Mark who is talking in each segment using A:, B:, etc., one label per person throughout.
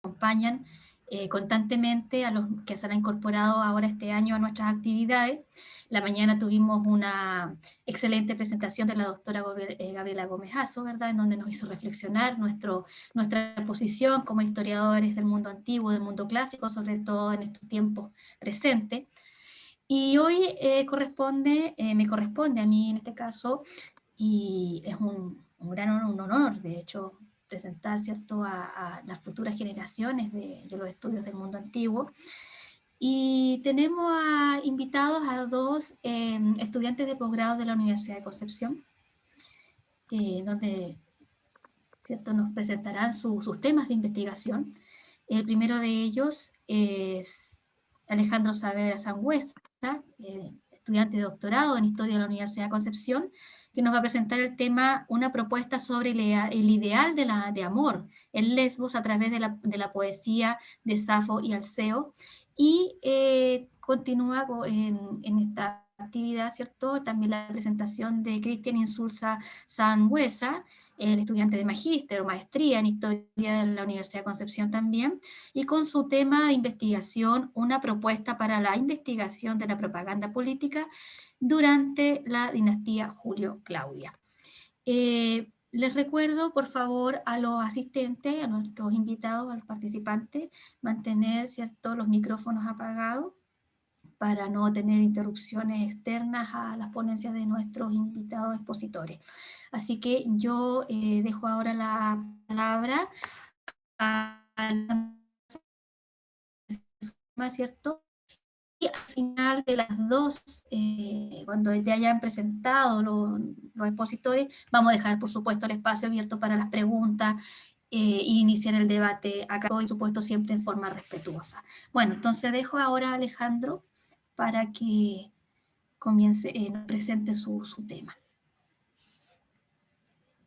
A: acompañan constantemente, a los que se han incorporado ahora este año a nuestras actividades. La mañana tuvimos una excelente presentación de la doctora Gabriela Gómez Azo, ¿verdad?, en donde nos hizo reflexionar nuestra posición como historiadores del mundo antiguo, del mundo clásico, sobre todo en estos tiempos presentes. Y hoy me corresponde a mí en este caso, y es un gran honor, un honor, de hecho, presentar, ¿cierto?, a las futuras generaciones de los estudios del mundo antiguo. Y tenemos invitados a dos estudiantes de posgrado de la Universidad de Concepción, donde, ¿cierto?, nos presentarán sus temas de investigación. El primero de ellos es Alejandro Saavedra Sangüesa, estudiante de doctorado en Historia de la Universidad de Concepción, que nos va a presentar el tema Una propuesta sobre el ideal de amor en Lesbos a través de la poesía de Safo y Alceo. Y continúa en esta actividad, ¿cierto?, también la presentación de Cristian Insulza Sangüesa, el estudiante de magíster o maestría en Historia de la Universidad de Concepción también, y con su tema de investigación, una propuesta para la investigación de la propaganda política durante la dinastía Julio-Claudia. Les recuerdo, por favor, a los asistentes, a nuestros invitados, a los participantes, mantener, ¿cierto?, los micrófonos apagados para no tener interrupciones externas a las ponencias de nuestros invitados expositores. Así que yo dejo ahora la palabra a la, ¿cierto? Y al final de las dos, cuando ya hayan presentado los expositores, vamos a dejar, por supuesto, el espacio abierto para las preguntas e iniciar el debate acá, por supuesto, siempre en forma respetuosa. Bueno, entonces dejo ahora a Alejandro para que comience, presente su tema.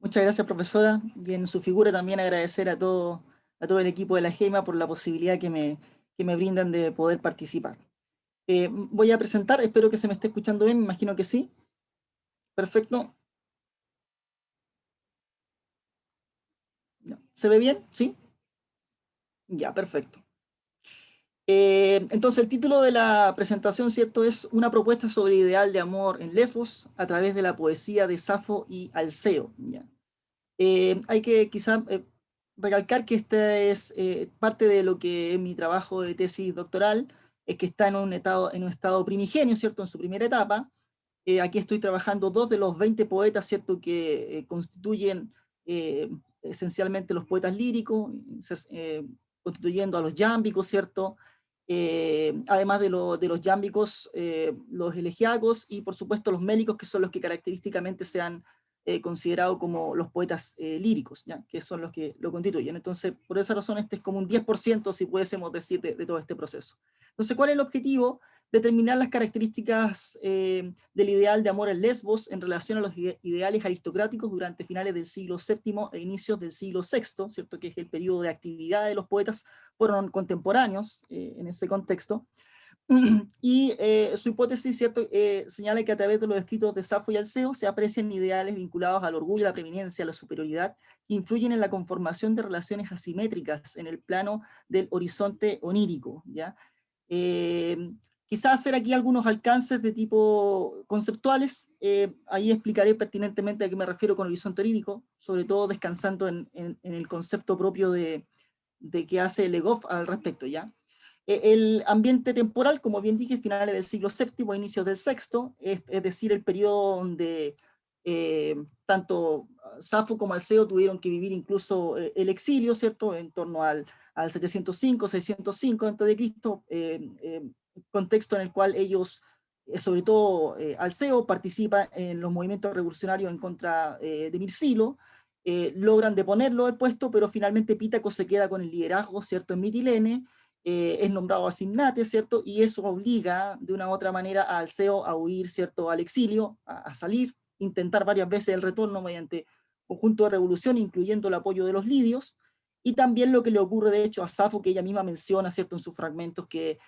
B: Muchas gracias, profesora, y en su figura también agradecer a todo el equipo de la GEMA por la posibilidad que me brindan de poder participar. Voy a presentar, espero que se me esté escuchando bien, me imagino que sí. Perfecto. ¿Se ve bien? ¿Sí? Ya, perfecto. Entonces el título de la presentación, ¿cierto?, es Una propuesta sobre el ideal de amor en Lesbos a través de la poesía de Safo y Alceo. ¿Ya? Hay que quizá recalcar que esta es parte de lo que es mi trabajo de tesis doctoral, es que está en un estado primigenio, ¿cierto?, en su primera etapa. Aquí estoy trabajando dos de los 20 poetas, ¿cierto?, que constituyen esencialmente los poetas líricos, constituyendo a los yámbicos, ¿cierto?, además de los yámbicos, los elegiacos y por supuesto los mélicos, que son los que característicamente se han considerado como los poetas líricos, ¿ya?, que son los que lo constituyen. Entonces, por esa razón, este es como un 10%, si pudiésemos decir, de todo este proceso. Entonces, ¿cuál es el objetivo? Determinar las características del ideal de amor en Lesbos en relación a los ideales aristocráticos durante finales del siglo VII e inicios del siglo VI, ¿cierto?, que es el periodo de actividad de los poetas, fueron contemporáneos en ese contexto. Y su hipótesis, ¿cierto?, señala que a través de los escritos de Safo y Alceo se aprecian ideales vinculados al orgullo, a la preeminencia, a la superioridad, que influyen en la conformación de relaciones asimétricas en el plano del horizonte onírico, ¿ya? Quizás hacer aquí algunos alcances de tipo conceptuales, ahí explicaré pertinentemente a qué me refiero con horizonte onírico, sobre todo descansando en el concepto propio de que hace Legoff al respecto, ¿ya? El ambiente temporal, como bien dije, finales del siglo VII, inicios del VI, es decir, el periodo donde tanto Safo como Alceo tuvieron que vivir incluso el exilio, ¿cierto?, en torno al 705, 605 a.C., contexto en el cual ellos, sobre todo Alceo, participa en los movimientos revolucionarios en contra de Mirsilo, logran deponerlo del puesto, pero finalmente Pítaco se queda con el liderazgo, ¿cierto?, en Mitilene, es nombrado asignate, ¿cierto?, y eso obliga de una u otra manera a Alceo a huir, ¿cierto?, al exilio, a salir, intentar varias veces el retorno mediante conjunto de revolución, incluyendo el apoyo de los lidios, y también lo que le ocurre de hecho a Safo, que ella misma menciona, ¿cierto?, en sus fragmentos que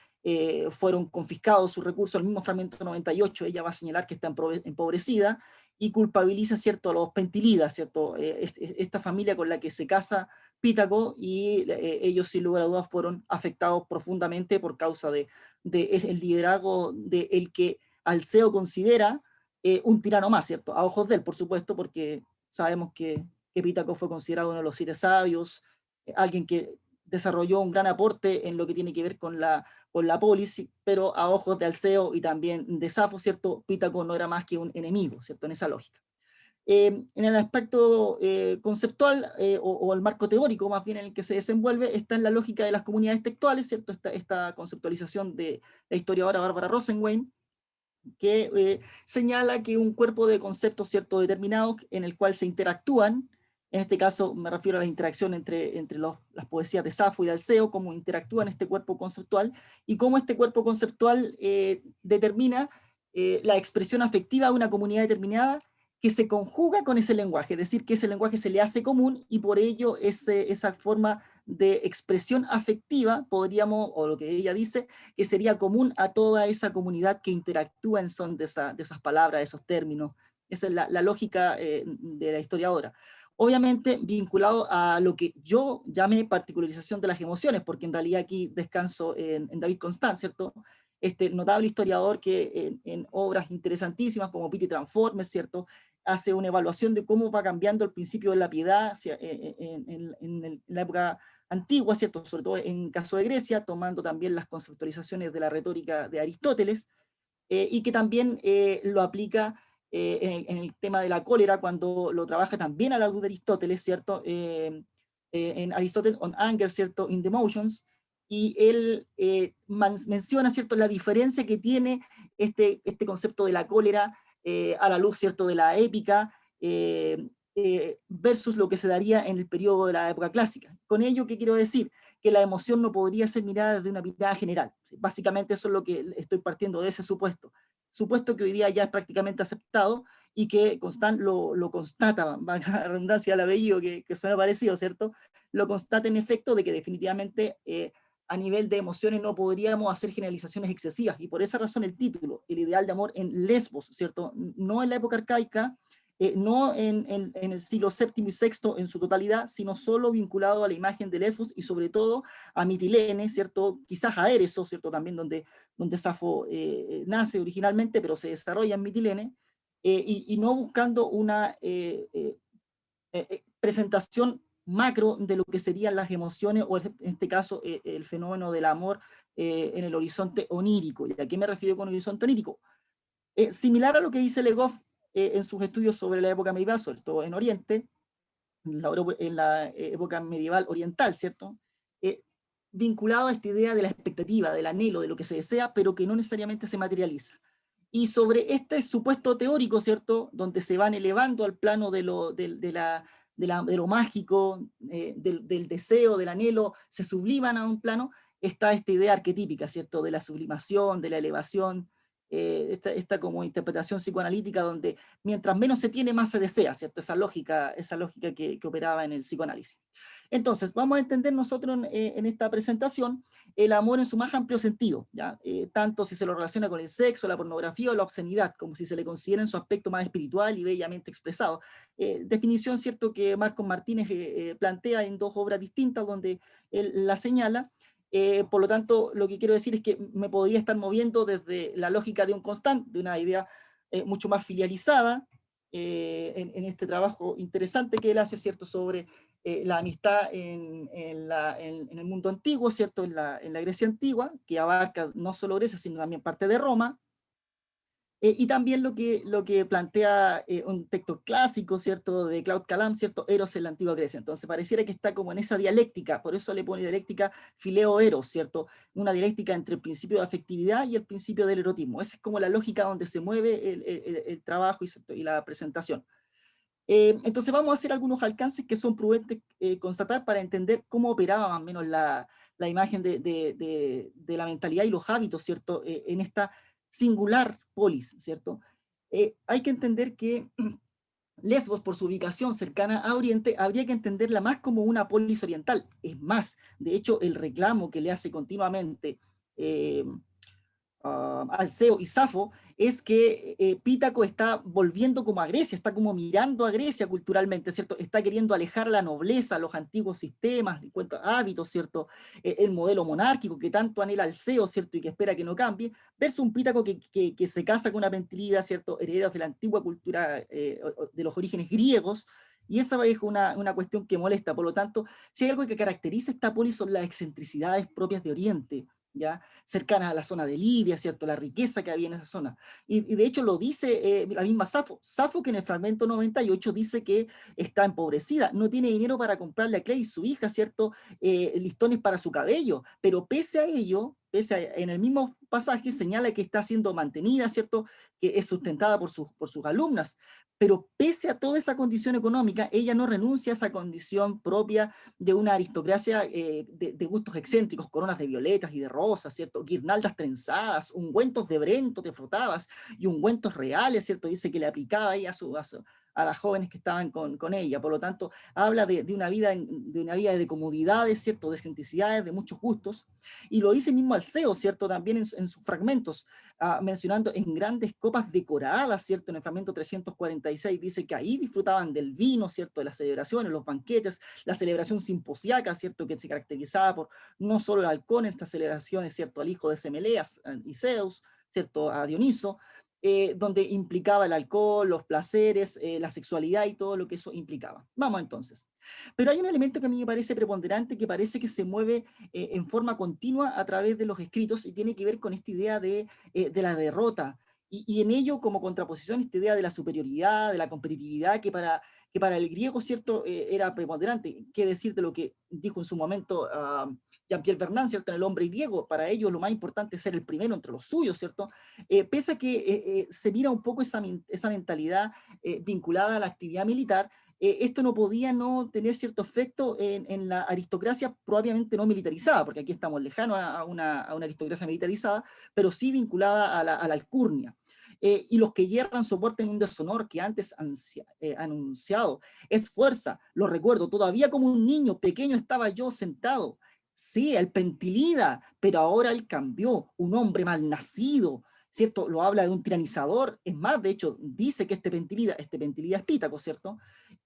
B: fueron confiscados sus recursos, el mismo fragmento 98, ella va a señalar que está empobrecida, y culpabiliza, ¿cierto?, a los pentilidas, ¿cierto?, esta familia con la que se casa Pítaco, y ellos sin lugar a dudas fueron afectados profundamente por causa de el liderazgo de el que Alceo considera un tirano más, ¿cierto?, a ojos de él, por supuesto, porque sabemos que Pítaco fue considerado uno de los 7 sabios, alguien que desarrolló un gran aporte en lo que tiene que ver con la polis, pero a ojos de Alceo y también de Safo, ¿cierto?, Pítaco no era más que un enemigo, ¿cierto?, en esa lógica. En el aspecto conceptual o el marco teórico más bien en el que se desenvuelve está en la lógica de las comunidades textuales, ¿cierto? Esta conceptualización de la historiadora Bárbara Rosenwein, que señala que un cuerpo de conceptos, ¿cierto?, determinados en el cual se interactúan, en este caso me refiero a la interacción entre las poesías de Safo y de Alceo, cómo interactúan este cuerpo conceptual, y cómo este cuerpo conceptual determina la expresión afectiva de una comunidad determinada, que se conjuga con ese lenguaje, es decir, que ese lenguaje se le hace común, y por ello esa forma de expresión afectiva, podríamos, o lo que ella dice, que sería común a toda esa comunidad que interactúa en son de esas palabras, de esos términos. Esa es la lógica de la historiadora. Obviamente vinculado a lo que yo llamé particularización de las emociones, porque en realidad aquí descanso en David Constant, ¿cierto? Este notable historiador que en obras interesantísimas como Pity Transformes, ¿cierto?, hace una evaluación de cómo va cambiando el principio de la piedad en la época antigua, ¿cierto?, sobre todo en caso de Grecia, tomando también las conceptualizaciones de la retórica de Aristóteles, y que también lo aplica en el tema de la cólera, cuando lo trabaja también a la luz de Aristóteles, ¿cierto?, en Aristóteles on Anger, ¿cierto?, in the Emotions, y él menciona, ¿cierto?, la diferencia que tiene este concepto de la cólera a la luz, ¿cierto?, de la épica, versus lo que se daría en el periodo de la época clásica. Con ello, ¿qué quiero decir? Que la emoción no podría ser mirada desde una mirada general. ¿Sí? Básicamente eso es lo que estoy partiendo de ese supuesto que hoy día ya es prácticamente aceptado, y que Constant lo constata, valga la redundancia al apellido que suena parecido, ¿cierto? Lo constata en efecto de que definitivamente a nivel de emociones no podríamos hacer generalizaciones excesivas, y por esa razón el título, el ideal de amor en Lesbos, ¿cierto? No en la época arcaica, no en el siglo VII y VI en su totalidad, sino solo vinculado a la imagen de Lesbos y sobre todo a Mitilene, ¿cierto? Quizás a Éreso, ¿cierto? También donde Safo nace originalmente, pero se desarrolla en Mitilene, y no buscando una presentación macro de lo que serían las emociones, o en este caso el fenómeno del amor en el horizonte onírico. ¿Y a qué me refiero con horizonte onírico? Similar a lo que dice Legoff en sus estudios sobre la época medieval, sobre todo en Oriente, en la época medieval oriental, ¿cierto? Eh, Vinculado a esta idea de la expectativa, del anhelo, de lo que se desea, pero que no necesariamente se materializa. Y sobre este supuesto teórico, ¿cierto?, donde se van elevando al plano de lo mágico, del deseo, del anhelo, se subliman a un plano, está esta idea arquetípica, ¿cierto?, de la sublimación, de la elevación, esta como interpretación psicoanalítica donde mientras menos se tiene, más se desea, ¿cierto? Esa lógica que operaba en el psicoanálisis. Entonces, vamos a entender nosotros en esta presentación el amor en su más amplio sentido, ¿ya? Tanto si se lo relaciona con el sexo, la pornografía o la obscenidad, como si se le considera en su aspecto más espiritual y bellamente expresado. Definición, ¿cierto?, que Marcos Martínez plantea en 2 obras distintas donde él la señala. Por lo tanto, lo que quiero decir es que me podría estar moviendo desde la lógica de un Constant, de una idea mucho más filializada, en este trabajo interesante que él hace, ¿cierto?, sobre la amistad en el mundo antiguo, ¿cierto?, en la Grecia antigua, que abarca no solo Grecia, sino también parte de Roma, y también lo que plantea un texto clásico, ¿cierto?, de Claude Calam, ¿cierto?, Eros en la antigua Grecia. Entonces pareciera que está como en esa dialéctica, por eso le pone dialéctica fileo-eros, ¿cierto?, una dialéctica entre el principio de afectividad y el principio del erotismo. Esa es como la lógica donde se mueve el trabajo y la presentación. Entonces vamos a hacer algunos alcances que son prudentes constatar para entender cómo operaba más o menos la imagen de la mentalidad y los hábitos, ¿cierto?, en esta singular polis, ¿cierto? Hay que entender que Lesbos, por su ubicación cercana a Oriente, habría que entenderla más como una polis oriental. Es más, de hecho, el reclamo que le hace continuamente Alceo y Safo, es que Pítaco está volviendo como a Grecia, está como mirando a Grecia culturalmente, ¿cierto? Está queriendo alejar a la nobleza, los antiguos sistemas, hábitos, ¿cierto? El modelo monárquico que tanto anhela Alceo, ¿cierto? Y que espera que no cambie, versus un Pítaco que se casa con una Pentilida, ¿cierto? Herederos de la antigua cultura, de los orígenes griegos, y esa es una cuestión que molesta. Por lo tanto, si hay algo que caracteriza esta polis son las excentricidades propias de Oriente, ¿ya? Cercanas a la zona de Lidia, ¿cierto? La riqueza que había en esa zona. Y de hecho lo dice la misma Safo. Safo, que en el fragmento 98 dice que está empobrecida, no tiene dinero para comprarle a Clay, su hija, ¿cierto? Listones para su cabello, pero pese a ello, en el mismo pasaje señala que está siendo mantenida, ¿cierto? Que es sustentada por sus alumnas. Pero pese a toda esa condición económica, ella no renuncia a esa condición propia de una aristocracia de gustos excéntricos, coronas de violetas y de rosas, ¿cierto? Guirnaldas trenzadas, ungüentos de Brento te frotabas, y ungüentos reales, ¿cierto? Dice que le aplicaba ahí a las jóvenes que estaban con ella. Por lo tanto, habla de una vida de comodidades, ¿cierto? De excentricidades, de muchos gustos. Y lo dice mismo Alceo, ¿cierto? También en sus fragmentos, mencionando en grandes copas decoradas, ¿cierto? En el fragmento 346 dice que ahí disfrutaban del vino, ¿cierto? De las celebraciones, los banquetes, la celebración simposiaca, ¿cierto? Que se caracterizaba por no solo el halcón en estas celebraciones, ¿cierto? Al hijo de Semeleas y Zeus, ¿cierto? A Dioniso, donde implicaba el alcohol, los placeres, la sexualidad y todo lo que eso implicaba. Vamos entonces. Pero hay un elemento que a mí me parece preponderante, que parece que se mueve en forma continua a través de los escritos y tiene que ver con esta idea de la derrota. Y en ello, como contraposición, esta idea de la superioridad, de la competitividad, que para el griego, ¿cierto?, era preponderante. ¿Qué decir de lo que dijo en su momento Jean-Pierre Vernant, ¿cierto?, en El hombre griego? Para ellos lo más importante es ser el primero entre los suyos, ¿cierto? Pese a que se mira un poco esa mentalidad vinculada a la actividad militar, esto no podía no tener cierto efecto en la aristocracia probablemente no militarizada, porque aquí estamos lejanos a una aristocracia militarizada, pero sí vinculada a la alcurnia. Y los que hierran soporten un deshonor que antes anunciado es fuerza. Lo recuerdo, todavía como un niño pequeño estaba yo sentado. Sí, el Pentilida, pero ahora él cambió, un hombre mal nacido, ¿cierto? Lo habla de un tiranizador. Es más, de hecho, dice que este Pentilida es Pítaco, ¿cierto?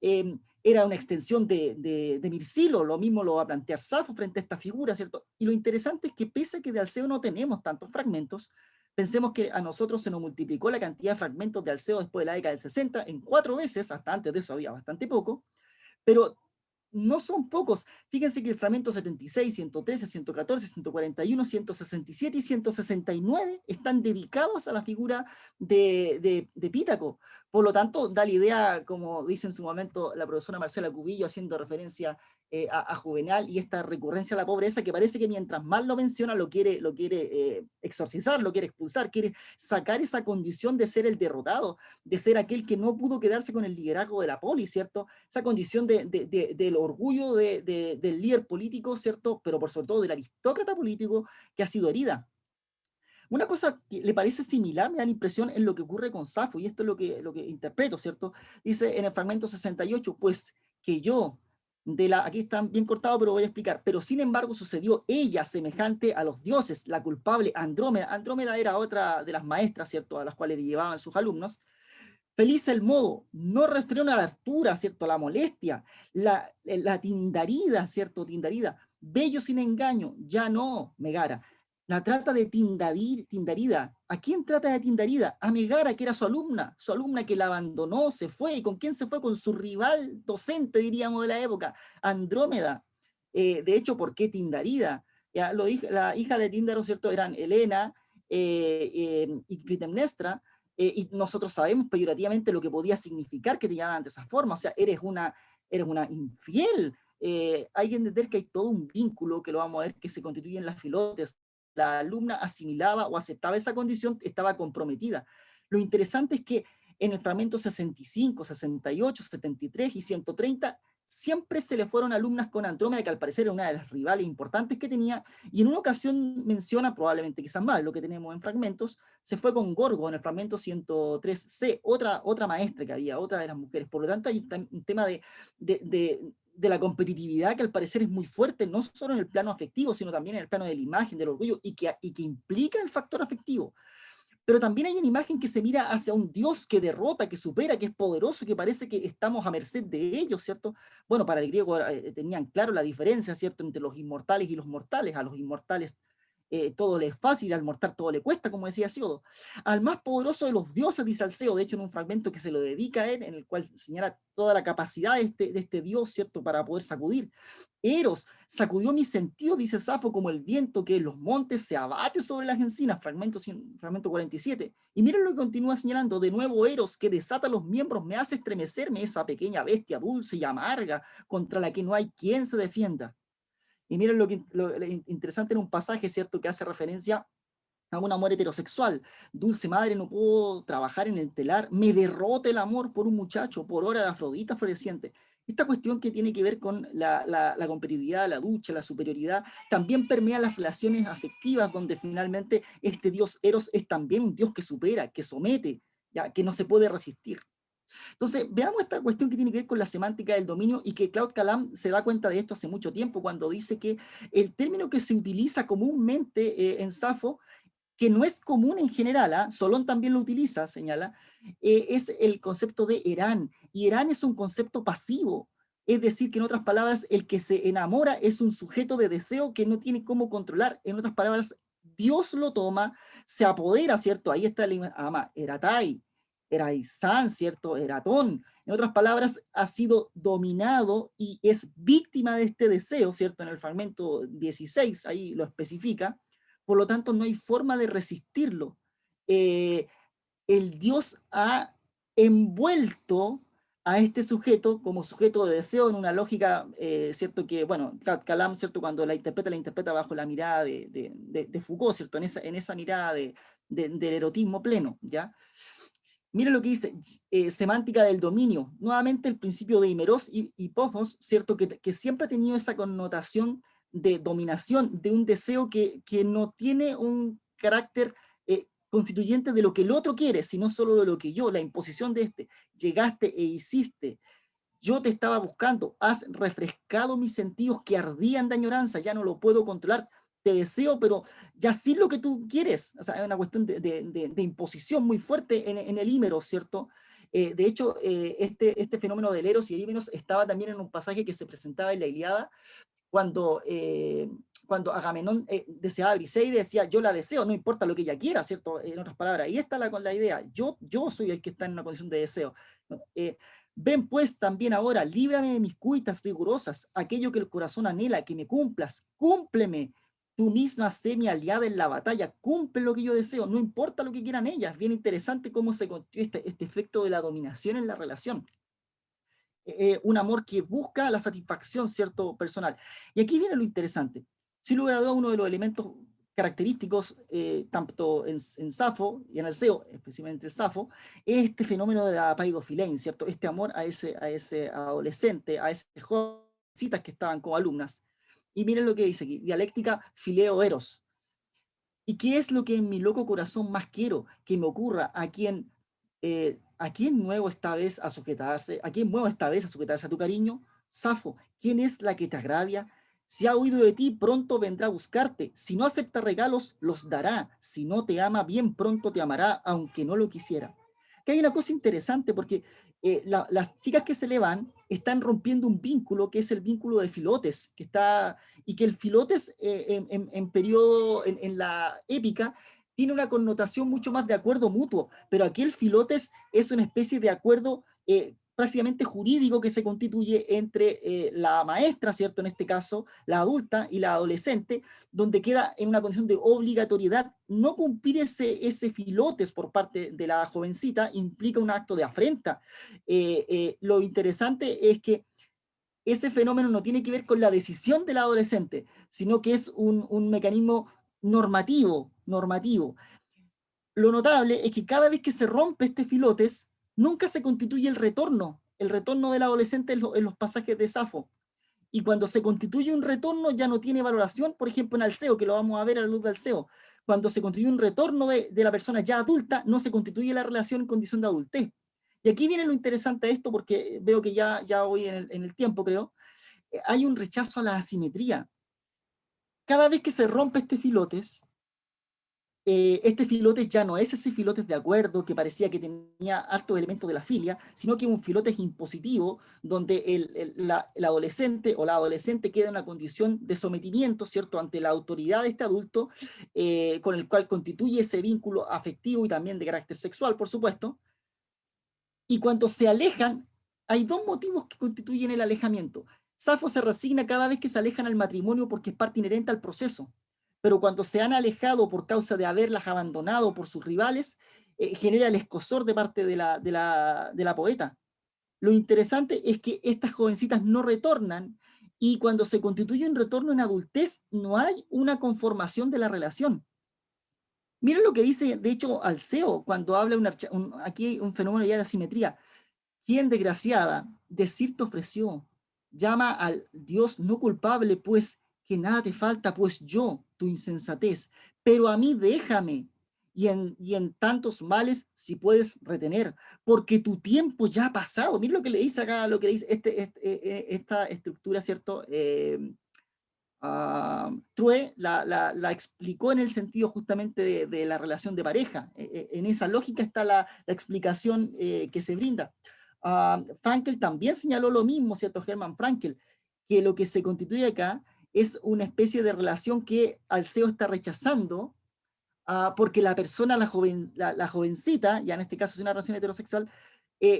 B: Era una extensión de Mircilo, lo mismo lo va a plantear Safo frente a esta figura, ¿cierto? Y lo interesante es que pese a que de Alceo no tenemos tantos fragmentos, pensemos que a nosotros se nos multiplicó la cantidad de fragmentos de Alceo después de la década del 60 en 4 veces, hasta antes de eso había bastante poco, pero no son pocos. Fíjense que el fragmento 76, 113, 114, 141, 167 y 169 están dedicados a la figura de Pítaco. Por lo tanto, da la idea, como dice en su momento la profesora Marcela Cubillo, haciendo referencia a Juvenal y esta recurrencia a la pobreza, que parece que mientras más lo menciona, lo quiere exorcizar, lo quiere expulsar, quiere sacar esa condición de ser el derrotado, de ser aquel que no pudo quedarse con el liderazgo de la polis, ¿cierto? Esa condición del orgullo del líder político, ¿cierto? Pero por sobre todo del aristócrata político que ha sido herida. Una cosa que le parece similar, me da la impresión, en lo que ocurre con Safo, y esto es lo que interpreto, ¿cierto? Dice en el fragmento 68, pues que yo, aquí están bien cortados, pero voy a explicar, pero sin embargo sucedió ella semejante a los dioses, la culpable Andrómeda. Andrómeda era otra de las maestras, ¿cierto? A las cuales le llevaban sus alumnos. Feliz el modo, no refrena la altura, ¿cierto? La molestia, la tindarida, ¿cierto? Tindarida, bello sin engaño, ya no, Megara. La trata de tindarida. ¿A quién trata de tindarida? A Megara, que era su alumna que la abandonó, se fue. ¿Y con quién se fue? Con su rival docente, diríamos, de la época, Andrómeda. De hecho, ¿por qué tindarida? Ya, la hija de Tíndaro, ¿cierto? Eran Helena y Clitemnestra, y nosotros sabemos peyorativamente lo que podía significar que te llamaran de esa forma, o sea, eres una infiel. Hay que entender que hay todo un vínculo que lo vamos a ver que se constituye en las filotes. La alumna asimilaba o aceptaba esa condición, estaba comprometida. Lo interesante es que en el fragmento 65, 68, 73 y 130 siempre se le fueron alumnas con Andrómeda, que al parecer era una de las rivales importantes que tenía, y en una ocasión menciona, probablemente quizás más, lo que tenemos en fragmentos, se fue con Gorgo en el fragmento 103C, otra maestra que había, otra de las mujeres. Por lo tanto, hay un tema de la competitividad, que al parecer es muy fuerte, no solo en el plano afectivo, sino también en el plano de la imagen, del orgullo, y que implica el factor afectivo. Pero también hay una imagen que se mira hacia un Dios que derrota, que supera, que es poderoso, que parece que estamos a merced de ellos, ¿cierto? Bueno, para el griego tenían claro la diferencia, ¿cierto?, entre los inmortales y los mortales. A los inmortales todo le es fácil, al mortal todo le cuesta, como decía Siodo. Al más poderoso de los dioses, dice Alceo, de hecho en un fragmento que se lo dedica a él, en el cual señala toda la capacidad de este Dios, ¿cierto?, para poder sacudir. Eros sacudió mi sentido, dice Safo, como el viento que en los montes se abate sobre las encinas, fragmento 47. Y miren lo que continúa señalando, de nuevo Eros, que desata los miembros, me hace estremecerme esa pequeña bestia dulce y amarga, contra la que no hay quien se defienda. Y miren lo interesante en un pasaje, ¿cierto?, que hace referencia a un amor heterosexual. Dulce madre, no puedo trabajar en el telar, me derrota el amor por un muchacho, por hora de Afrodita floreciente. Esta cuestión que tiene que ver con la competitividad, la ducha, la superioridad, también permea las relaciones afectivas, donde finalmente este dios Eros es también un dios que supera, que somete, ya, que no se puede resistir. Entonces, veamos esta cuestión que tiene que ver con la semántica del dominio y que Claude Calam se da cuenta de esto hace mucho tiempo cuando dice que el término que se utiliza comúnmente en Safo, que no es común en general, Solón también lo utiliza, señala, es el concepto de Herán. Y Herán es un concepto pasivo, es decir, que en otras palabras, el que se enamora es un sujeto de deseo que no tiene cómo controlar. En otras palabras, Dios lo toma, se apodera, ¿cierto? Ahí está el ama, Eratai, Eraizán, ¿cierto? Eratón. En otras palabras, ha sido dominado y es víctima de este deseo, ¿cierto? En el fragmento 16, ahí lo especifica. Por lo tanto, no hay forma de resistirlo. El Dios ha envuelto a este sujeto como sujeto de deseo en una lógica, ¿cierto? Que, bueno, Calam, ¿cierto? Cuando la interpreta bajo la mirada de Foucault, ¿cierto? En esa mirada del erotismo pleno, ¿ya? Mira lo que dice, semántica del dominio. Nuevamente el principio de Himeros y Pofos, ¿cierto? Que siempre ha tenido esa connotación de dominación, de un deseo que no tiene un carácter constituyente de lo que el otro quiere, sino solo de lo que yo, la imposición de este. Llegaste e hiciste, yo te estaba buscando, has refrescado mis sentidos que ardían de añoranza, ya no lo puedo controlar, te deseo, pero ya sí lo que tú quieres. O sea, es una cuestión de imposición muy fuerte en el Hímero, ¿cierto? De hecho, este fenómeno del Eros y el Hímeros estaba también en un pasaje que se presentaba en la Ilíada, cuando Agamenón deseaba a Briseide, decía, yo la deseo, no importa lo que ella quiera, ¿cierto? En otras palabras, ahí está con la idea, yo soy el que está en una condición de deseo. Ven pues también ahora, líbrame de mis cuitas rigurosas, aquello que el corazón anhela, que me cumplas, cúmpleme. Tú misma sé mi aliada en la batalla, cumple lo que yo deseo, no importa lo que quieran ellas. Bien interesante cómo se construye este efecto de la dominación en la relación. Un amor que busca la satisfacción, ¿cierto?, personal. Y aquí viene lo interesante. Sin lugar a dudas, uno de los elementos característicos, tanto en Safo y en Alceo, especialmente en Safo, es este fenómeno de la paidofilein, ¿cierto? Este amor a ese adolescente, a esas jovencitas que estaban como alumnas. Y miren lo que dice aquí, dialéctica fileo-eros. ¿Y qué es lo que en mi loco corazón más quiero que me ocurra a quién nuevo esta vez a sujetarse, a quién muevo esta vez a sujetarse a tu cariño? Safo, ¿quién es la que te agravia? Si ha oído de ti, pronto vendrá a buscarte. Si no acepta regalos, los dará. Si no te ama, bien pronto te amará, aunque no lo quisiera. Que hay una cosa interesante porque las chicas que se le van están rompiendo un vínculo que es el vínculo de Filotes, y que el Filotes en periodo, en la épica, tiene una connotación mucho más de acuerdo mutuo, pero aquí el Filotes es una especie de acuerdo prácticamente jurídico que se constituye entre la maestra, ¿cierto? En este caso, la adulta y la adolescente, donde queda en una condición de obligatoriedad. No cumplir ese Filotes por parte de la jovencita implica un acto de afrenta. Lo interesante es que ese fenómeno no tiene que ver con la decisión del adolescente, sino que es un mecanismo normativo. Lo notable es que cada vez que se rompe este Filotes, nunca se constituye el retorno del adolescente en los pasajes de Safo. Y cuando se constituye un retorno ya no tiene valoración, por ejemplo en Alceo, que lo vamos a ver a la luz de Alceo. Cuando se constituye un retorno de la persona ya adulta, no se constituye la relación en condición de adultez. Y aquí viene lo interesante de esto, porque veo que ya voy en el tiempo, creo. hay un rechazo a la asimetría. Cada vez que se rompe este filotes ya no es ese filotes de acuerdo que parecía que tenía hartos elementos de la filia, sino que es un filotes impositivo, donde el adolescente o la adolescente queda en una condición de sometimiento, ¿cierto?, ante la autoridad de este adulto, con el cual constituye ese vínculo afectivo y también de carácter sexual, por supuesto. Y cuando se alejan, hay dos motivos que constituyen el alejamiento. Safo se resigna cada vez que se alejan al matrimonio porque es parte inherente al proceso, pero cuando se han alejado por causa de haberlas abandonado por sus rivales, genera el escozor de parte de la poeta. Lo interesante es que estas jovencitas no retornan y cuando se constituye un retorno en adultez, no hay una conformación de la relación. Miren lo que dice, de hecho, Alceo, cuando habla aquí hay un fenómeno ya de asimetría. ¿Quién desgraciada decir te ofreció? Llama al Dios no culpable, pues que nada te falta, pues yo, tu insensatez, pero a mí déjame, y en tantos males si puedes retener, porque tu tiempo ya ha pasado. Miren lo que le dice acá, lo que le dice esta estructura, ¿cierto? True la explicó en el sentido justamente de la relación de pareja. En esa lógica está la explicación que se brinda. Frankel también señaló lo mismo, ¿cierto? Hermann Frankel, que lo que se constituye acá es una especie de relación que Alceo está rechazando, porque la persona, la jovencita, ya en este caso es una relación heterosexual,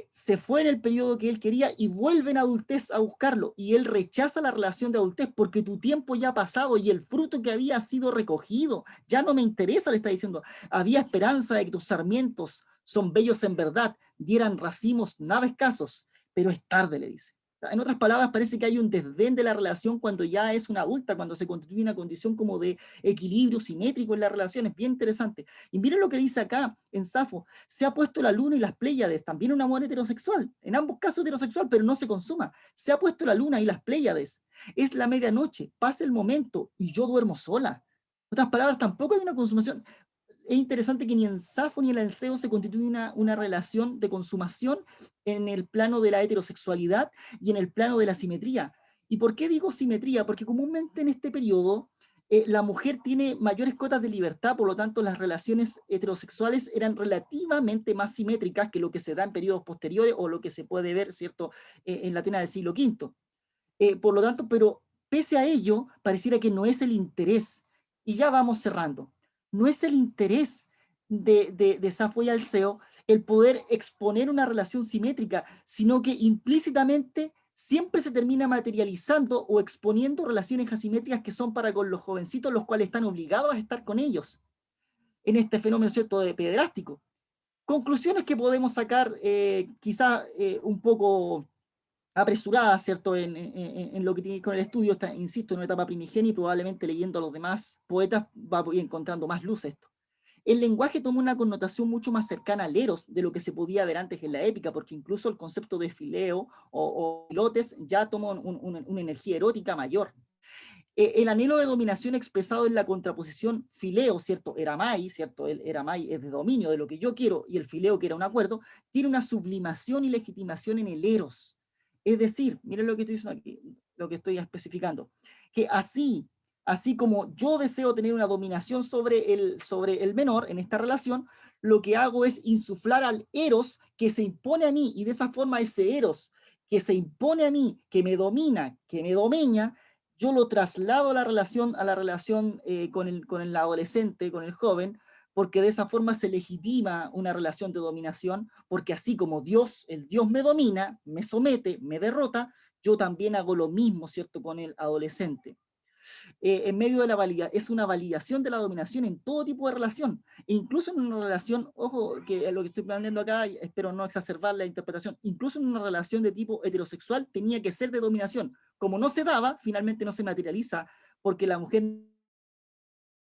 B: se fue en el periodo que él quería y vuelve en adultez a buscarlo, y él rechaza la relación de adultez porque tu tiempo ya ha pasado y el fruto que había sido recogido ya no me interesa, le está diciendo. Había esperanza de que tus sarmientos son bellos en verdad, dieran racimos nada escasos, pero es tarde, le dice. En otras palabras, parece que hay un desdén de la relación cuando ya es una adulta, cuando se constituye una condición como de equilibrio simétrico en la relación. Es bien interesante. Y miren lo que dice acá en Safo: se ha puesto la luna y las Pléyades, también un amor heterosexual, en ambos casos heterosexual, pero no se consuma. Se ha puesto la luna y las Pléyades, es la medianoche, pasa el momento y yo duermo sola. En otras palabras, tampoco hay una consumación. Es interesante que ni en Safo ni en el Alceo se constituye una relación de consumación en el plano de la heterosexualidad y en el plano de la simetría. ¿Y por qué digo simetría? Porque comúnmente en este periodo la mujer tiene mayores cotas de libertad, por lo tanto las relaciones heterosexuales eran relativamente más simétricas que lo que se da en periodos posteriores o lo que se puede ver, ¿cierto?, en la Atenas del siglo V. Por lo tanto, pero pese a ello, pareciera que no es el interés, y ya vamos cerrando, no es el interés de Safo y Alceo el poder exponer una relación simétrica, sino que implícitamente siempre se termina materializando o exponiendo relaciones asimétricas que son para con los jovencitos, los cuales están obligados a estar con ellos en este fenómeno, ¿cierto?, de pederástico. Conclusiones que podemos sacar quizás un poco apresurada, ¿cierto?, en lo que tiene con el estudio. Está, insisto, en una etapa primigenia, y probablemente leyendo a los demás poetas va a ir encontrando más luz esto. El lenguaje toma una connotación mucho más cercana al eros de lo que se podía ver antes en la épica, porque incluso el concepto de fileo o filotes ya toma una energía erótica mayor. El anhelo de dominación expresado en la contraposición fileo, ¿cierto? Eramai, ¿cierto? El eramai es de dominio, de lo que yo quiero, y el fileo, que era un acuerdo, tiene una sublimación y legitimación en el eros. Es decir, miren lo que estoy diciendo aquí, lo que estoy especificando, que así como yo deseo tener una dominación sobre el menor en esta relación, lo que hago es insuflar al eros que se impone a mí, y de esa forma ese eros que se impone a mí, que me domina, que me domeña, yo lo traslado a la relación con el adolescente, con el joven, porque de esa forma se legitima una relación de dominación, porque así como el Dios me domina, me somete, me derrota, yo también hago lo mismo, ¿cierto?, con el adolescente. En medio de la validación, es una validación de la dominación en todo tipo de relación, e incluso en una relación, ojo, que lo que estoy planteando acá, espero no exacerbar la interpretación, incluso en una relación de tipo heterosexual tenía que ser de dominación. Como no se daba, finalmente no se materializa, porque la mujer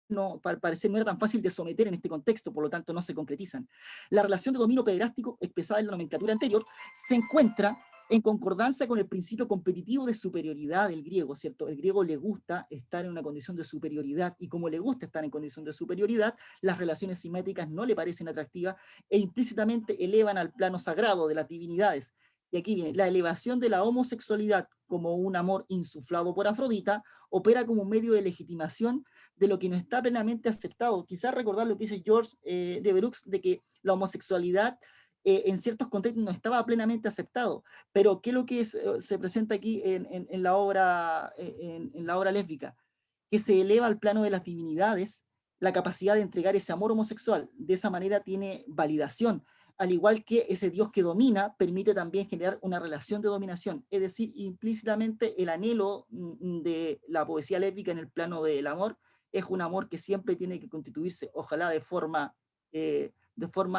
B: no, al parecer no era tan fácil de someter en este contexto, por lo tanto no se concretizan. La relación de dominio pederástico expresada en la nomenclatura anterior se encuentra en concordancia con el principio competitivo de superioridad del griego, ¿cierto? El griego le gusta estar en una condición de superioridad, y como le gusta estar en condición de superioridad, las relaciones simétricas no le parecen atractivas e implícitamente elevan al plano sagrado de las divinidades. y aquí viene, la elevación de la homosexualidad como un amor insuflado por Afrodita, opera como un medio de legitimación de lo que no está plenamente aceptado. Quizás recordar lo que dice George Devereux, de que la homosexualidad en ciertos contextos no estaba plenamente aceptado, pero ¿qué es lo que se presenta aquí en la obra, en la obra lésbica? Que se eleva al plano de las divinidades la capacidad de entregar ese amor homosexual. De esa manera tiene validación, al igual que ese Dios que domina, permite también generar una relación de dominación. Es decir, implícitamente el anhelo de la poesía lésbica en el plano del amor es un amor que siempre tiene que constituirse, ojalá de forma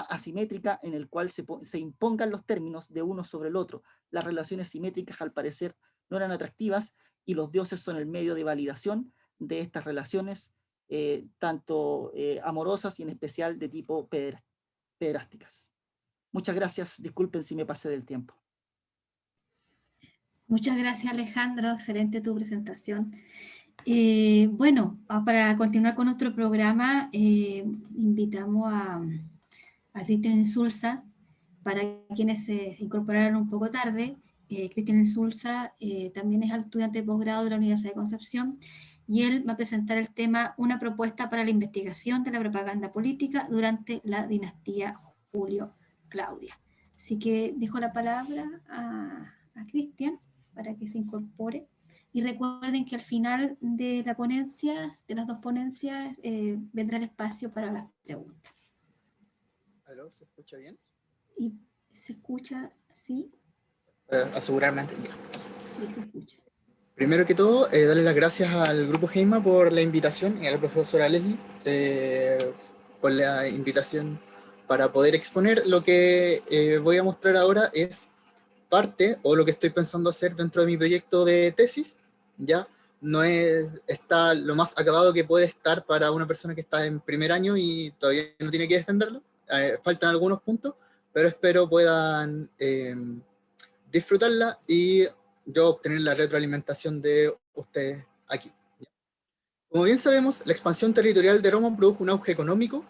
B: asimétrica, en el cual se impongan los términos de uno sobre el otro. Las relaciones simétricas, al parecer, no eran atractivas, y los dioses son el medio de validación de estas relaciones, tanto amorosas y en especial de tipo pederásticas. Muchas gracias, disculpen si me pasé del tiempo.
A: Muchas gracias, Alejandro, excelente tu presentación. Bueno, para continuar con nuestro programa, invitamos a Cristian Insulza, para quienes se incorporaron un poco tarde. Cristian Insulza también es estudiante de posgrado de la Universidad de Concepción, y él va a presentar el tema Una propuesta para la investigación de la propaganda política durante la dinastía Julio-Claudia. Así que dejo la palabra a Cristian para que se incorpore. Y recuerden que al final de la ponencia, de las dos ponencias, vendrá el espacio para las preguntas.
C: ¿Aló? ¿Se escucha bien?
A: ¿Y se escucha? ¿Sí?
C: Asegurarme.
A: Sí, se escucha.
C: Primero que todo, darle las gracias al Grupo Heima por la invitación y a la profesora Leslie por la invitación para poder exponer. Lo que voy a mostrar ahora es parte, o lo que estoy pensando hacer dentro de mi proyecto de tesis. Ya no está lo más acabado que puede estar para una persona que está en primer año y todavía no tiene que defenderlo. Faltan algunos puntos, pero espero puedan disfrutarla y yo obtener la retroalimentación de ustedes aquí. Como bien sabemos, la expansión territorial de Roma produjo un auge económico,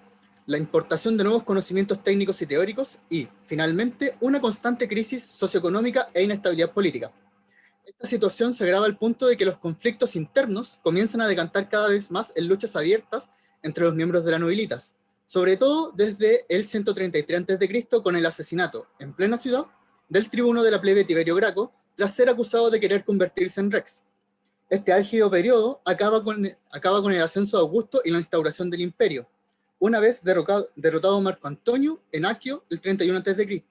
C: la importación de nuevos conocimientos técnicos y teóricos y, finalmente, una constante crisis socioeconómica e inestabilidad política. Esta situación se agrava al punto de que los conflictos internos comienzan a decantar cada vez más en luchas abiertas entre los miembros de la nobilitas, sobre todo desde el 133 a.C. con el asesinato, en plena ciudad, del tribuno de la plebe Tiberio Graco, tras ser acusado de querer convertirse en rex. Este álgido periodo acaba con el ascenso de Augusto y la instauración del imperio, una vez derrotado Marco Antonio en Aquio el 31 a.C.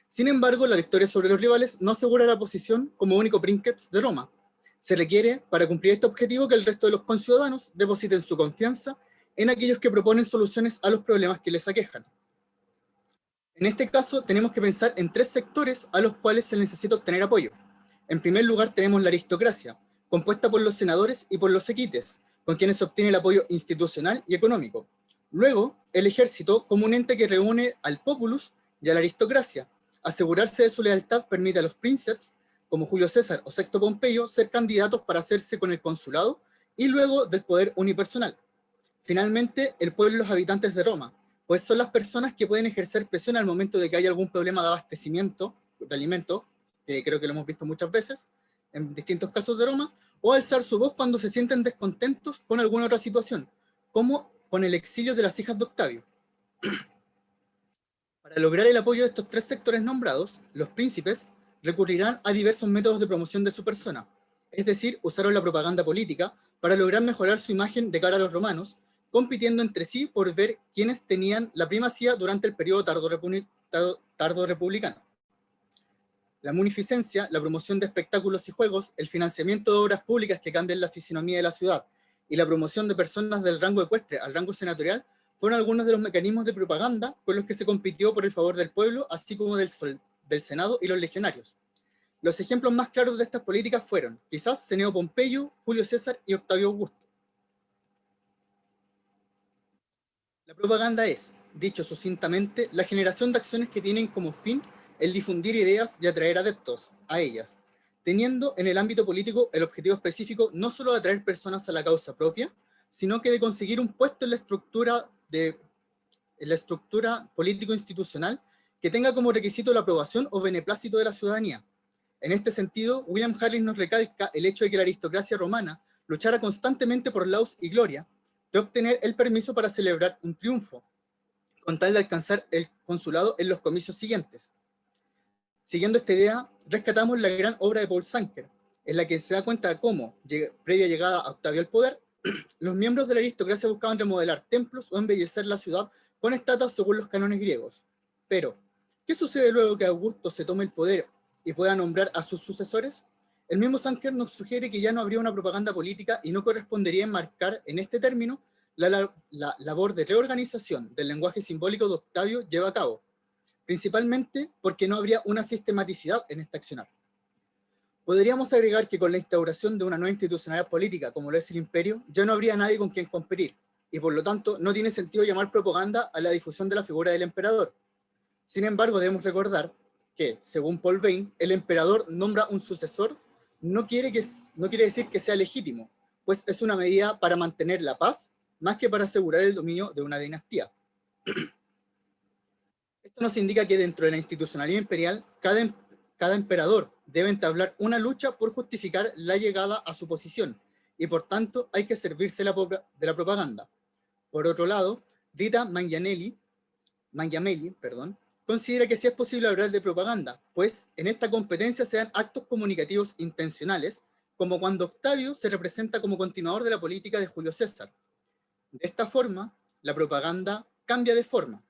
C: Sin embargo, la victoria sobre los rivales no asegura la posición como único princeps de Roma. Se requiere, para cumplir este objetivo, que el resto de los conciudadanos depositen su confianza en aquellos que proponen soluciones a los problemas que les aquejan. En este caso, tenemos que pensar en tres sectores a los cuales se necesita obtener apoyo. En primer lugar, tenemos la aristocracia, compuesta por los senadores y por los equites, con quienes se obtiene el apoyo institucional y económico. Luego, el ejército, como un ente que reúne al populus y a la aristocracia. Asegurarse de su lealtad permite a los princeps, como Julio César o Sexto Pompeyo, ser candidatos para hacerse con el consulado y luego del poder unipersonal. Finalmente, el pueblo y los habitantes de Roma, pues son las personas que pueden ejercer presión al momento de que haya algún problema de abastecimiento de alimentos, que creo que lo hemos visto muchas veces en distintos casos de Roma, o alzar su voz cuando se sienten descontentos con alguna otra situación, como con el exilio de las hijas de Octavio. Para lograr el apoyo de estos tres sectores nombrados, los príncipes recurrirán a diversos métodos de promoción de su persona, es decir, usaron la propaganda política para lograr mejorar su imagen de cara a los romanos, compitiendo entre sí por ver quiénes tenían la primacía durante el periodo tardo republicano. La munificencia, la promoción de espectáculos y juegos, el financiamiento de obras públicas que cambian la fisonomía de la ciudad y la promoción de personas del rango ecuestre al rango senatorial fueron algunos de los mecanismos de propaganda con los que se compitió por el favor del pueblo, así como del Senado y los legionarios. Los ejemplos más claros de estas políticas fueron, quizás, Cneo Pompeyo, Julio César y Octavio Augusto. La propaganda es, dicho sucintamente, la generación de acciones que tienen como fin el difundir ideas y atraer adeptos a ellas, teniendo en el ámbito político el objetivo específico no solo de atraer personas a la causa propia, sino que de conseguir un puesto en la estructura político-institucional que tenga como requisito la aprobación o beneplácito de la ciudadanía. En este sentido, William Harris nos recalca el hecho de que la aristocracia romana luchara constantemente por laus y gloria de obtener el permiso para celebrar un triunfo, con tal de alcanzar el consulado en los comicios siguientes. Siguiendo esta idea, rescatamos la gran obra de Paul Sanker, en la que se da cuenta de cómo, previa llegada a Octavio al poder, los miembros de la aristocracia buscaban remodelar templos o embellecer la ciudad con estatuas según los cánones griegos. Pero, ¿qué sucede luego que Augusto se tome el poder y pueda nombrar a sus sucesores? El mismo Sanker nos sugiere que ya no habría una propaganda política y no correspondería enmarcar en este término la labor de reorganización del lenguaje simbólico de Octavio lleva a cabo, principalmente porque no habría una sistematicidad en este accionar. Podríamos agregar que con la instauración de una nueva institucionalidad política, como lo es el imperio, ya no habría nadie con quien competir, y por lo tanto no tiene sentido llamar propaganda a la difusión de la figura del emperador. Sin embargo, debemos recordar que, según Paul Bain, el emperador nombra un sucesor no quiere decir que sea legítimo, pues es una medida para mantener la paz, más que para asegurar el dominio de una dinastía. Esto nos indica que dentro de la institucionalidad imperial, cada emperador debe entablar una lucha por justificar la llegada a su posición, y por tanto hay que servirse de la propaganda. Por otro lado, Rita Mangiamelli, considera que sí es posible hablar de propaganda, pues en esta competencia se dan actos comunicativos intencionales, como cuando Octavio se representa como continuador de la política de Julio César. De esta forma, la propaganda cambia de forma,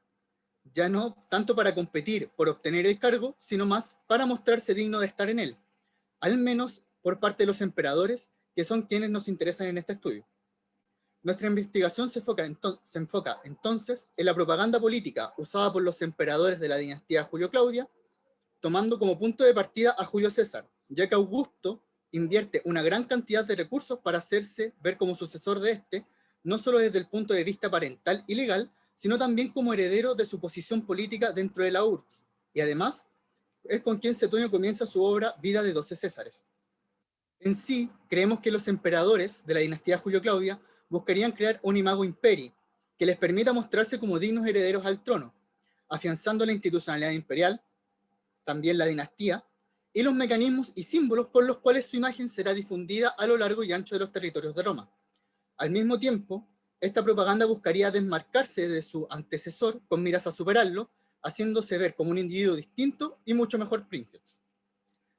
C: ya no tanto para competir por obtener el cargo, sino más para mostrarse digno de estar en él, al menos por parte de los emperadores, que son quienes nos interesan en este estudio. Nuestra investigación se enfoca entonces en la propaganda política usada por los emperadores de la dinastía Julio-Claudia, tomando como punto de partida a Julio César, ya que Augusto invierte una gran cantidad de recursos para hacerse ver como sucesor de este, no solo desde el punto de vista parental y legal, sino también como heredero de su posición política dentro de la URSS, y además es con quien Suetonio comienza su obra Vida de 12 Césares. En sí, creemos que los emperadores de la dinastía Julio-Claudia buscarían crear un imago imperi, que les permita mostrarse como dignos herederos al trono, afianzando la institucionalidad imperial, también la dinastía, y los mecanismos y símbolos por los cuales su imagen será difundida a lo largo y ancho de los territorios de Roma. Al mismo tiempo, esta propaganda buscaría desmarcarse de su antecesor con miras a superarlo, haciéndose ver como un individuo distinto y mucho mejor princeps,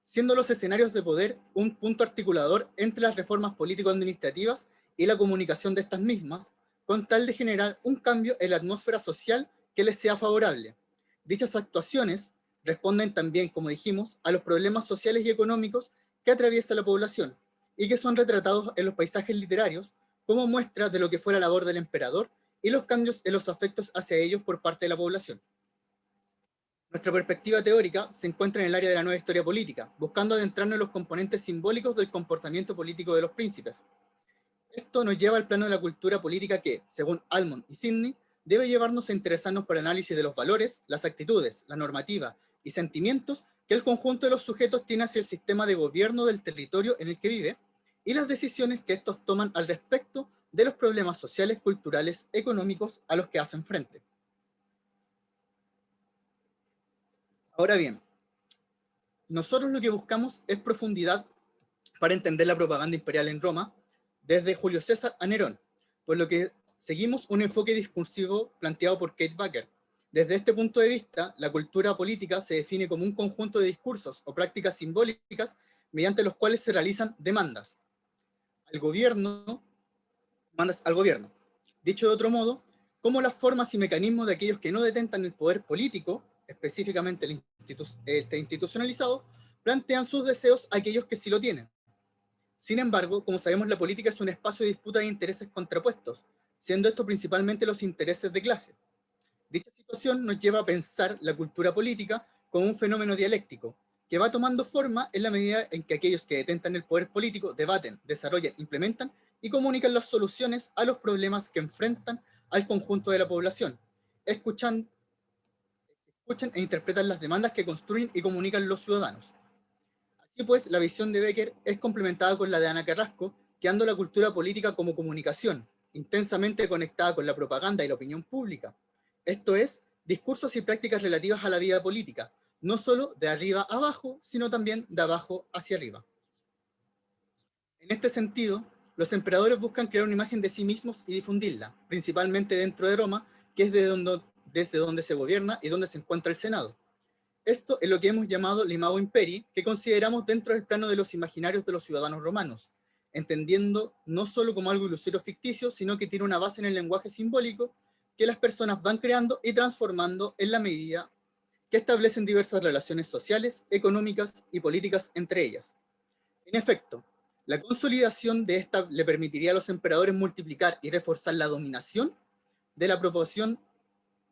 C: siendo los escenarios de poder un punto articulador entre las reformas político-administrativas y la comunicación de estas mismas, con tal de generar un cambio en la atmósfera social que les sea favorable. Dichas actuaciones responden también, como dijimos, a los problemas sociales y económicos que atraviesa la población y que son retratados en los paisajes literarios como muestra de lo que fue la labor del emperador y los cambios en los afectos hacia ellos por parte de la población. Nuestra perspectiva teórica se encuentra en el área de la nueva historia política, buscando adentrarnos en los componentes simbólicos del comportamiento político de los príncipes. Esto nos lleva al plano de la cultura política que, según Almond y Sidney, debe llevarnos a interesarnos por el análisis de los valores, las actitudes, la normativa y sentimientos que el conjunto de los sujetos tiene hacia el sistema de gobierno del territorio en el que vive y las decisiones que estos toman al respecto de los problemas sociales, culturales, económicos a los que hacen frente. Ahora bien, nosotros lo que buscamos es profundidad para entender la propaganda imperial en Roma, desde Julio César a Nerón, por lo que seguimos un enfoque discursivo planteado por Kate Baker. Desde este punto de vista, la cultura política se define como un conjunto de discursos o prácticas simbólicas mediante los cuales se realizan demandas al gobierno. Dicho de otro modo, como las formas y mecanismos de aquellos que no detentan el poder político, específicamente el institucionalizado, plantean sus deseos a aquellos que sí lo tienen. Sin embargo, como sabemos, la política es un espacio de disputa de intereses contrapuestos, siendo esto principalmente los intereses de clase. Dicha situación nos lleva a pensar la cultura política como un fenómeno dialéctico, que va tomando forma en la medida en que aquellos que detentan el poder político debaten, desarrollan, implementan y comunican las soluciones a los problemas que enfrentan al conjunto de la población, escuchan e interpretan las demandas que construyen y comunican los ciudadanos. Así pues, la visión de Becker es complementada con la de Ana Carrasco, creando la cultura política como comunicación, intensamente conectada con la propaganda y la opinión pública. Esto es, discursos y prácticas relativas a la vida política, no solo de arriba a abajo, sino también de abajo hacia arriba. En este sentido, los emperadores buscan crear una imagen de sí mismos y difundirla, principalmente dentro de Roma, que es desde donde se gobierna y donde se encuentra el Senado. Esto es lo que hemos llamado l'imago imperii, que consideramos dentro del plano de los imaginarios de los ciudadanos romanos, entendiendo no solo como algo ilusorio ficticio, sino que tiene una base en el lenguaje simbólico que las personas van creando y transformando en la medida que establecen diversas relaciones sociales, económicas y políticas entre ellas. En efecto, la consolidación de esta le permitiría a los emperadores multiplicar y reforzar la dominación de la proporción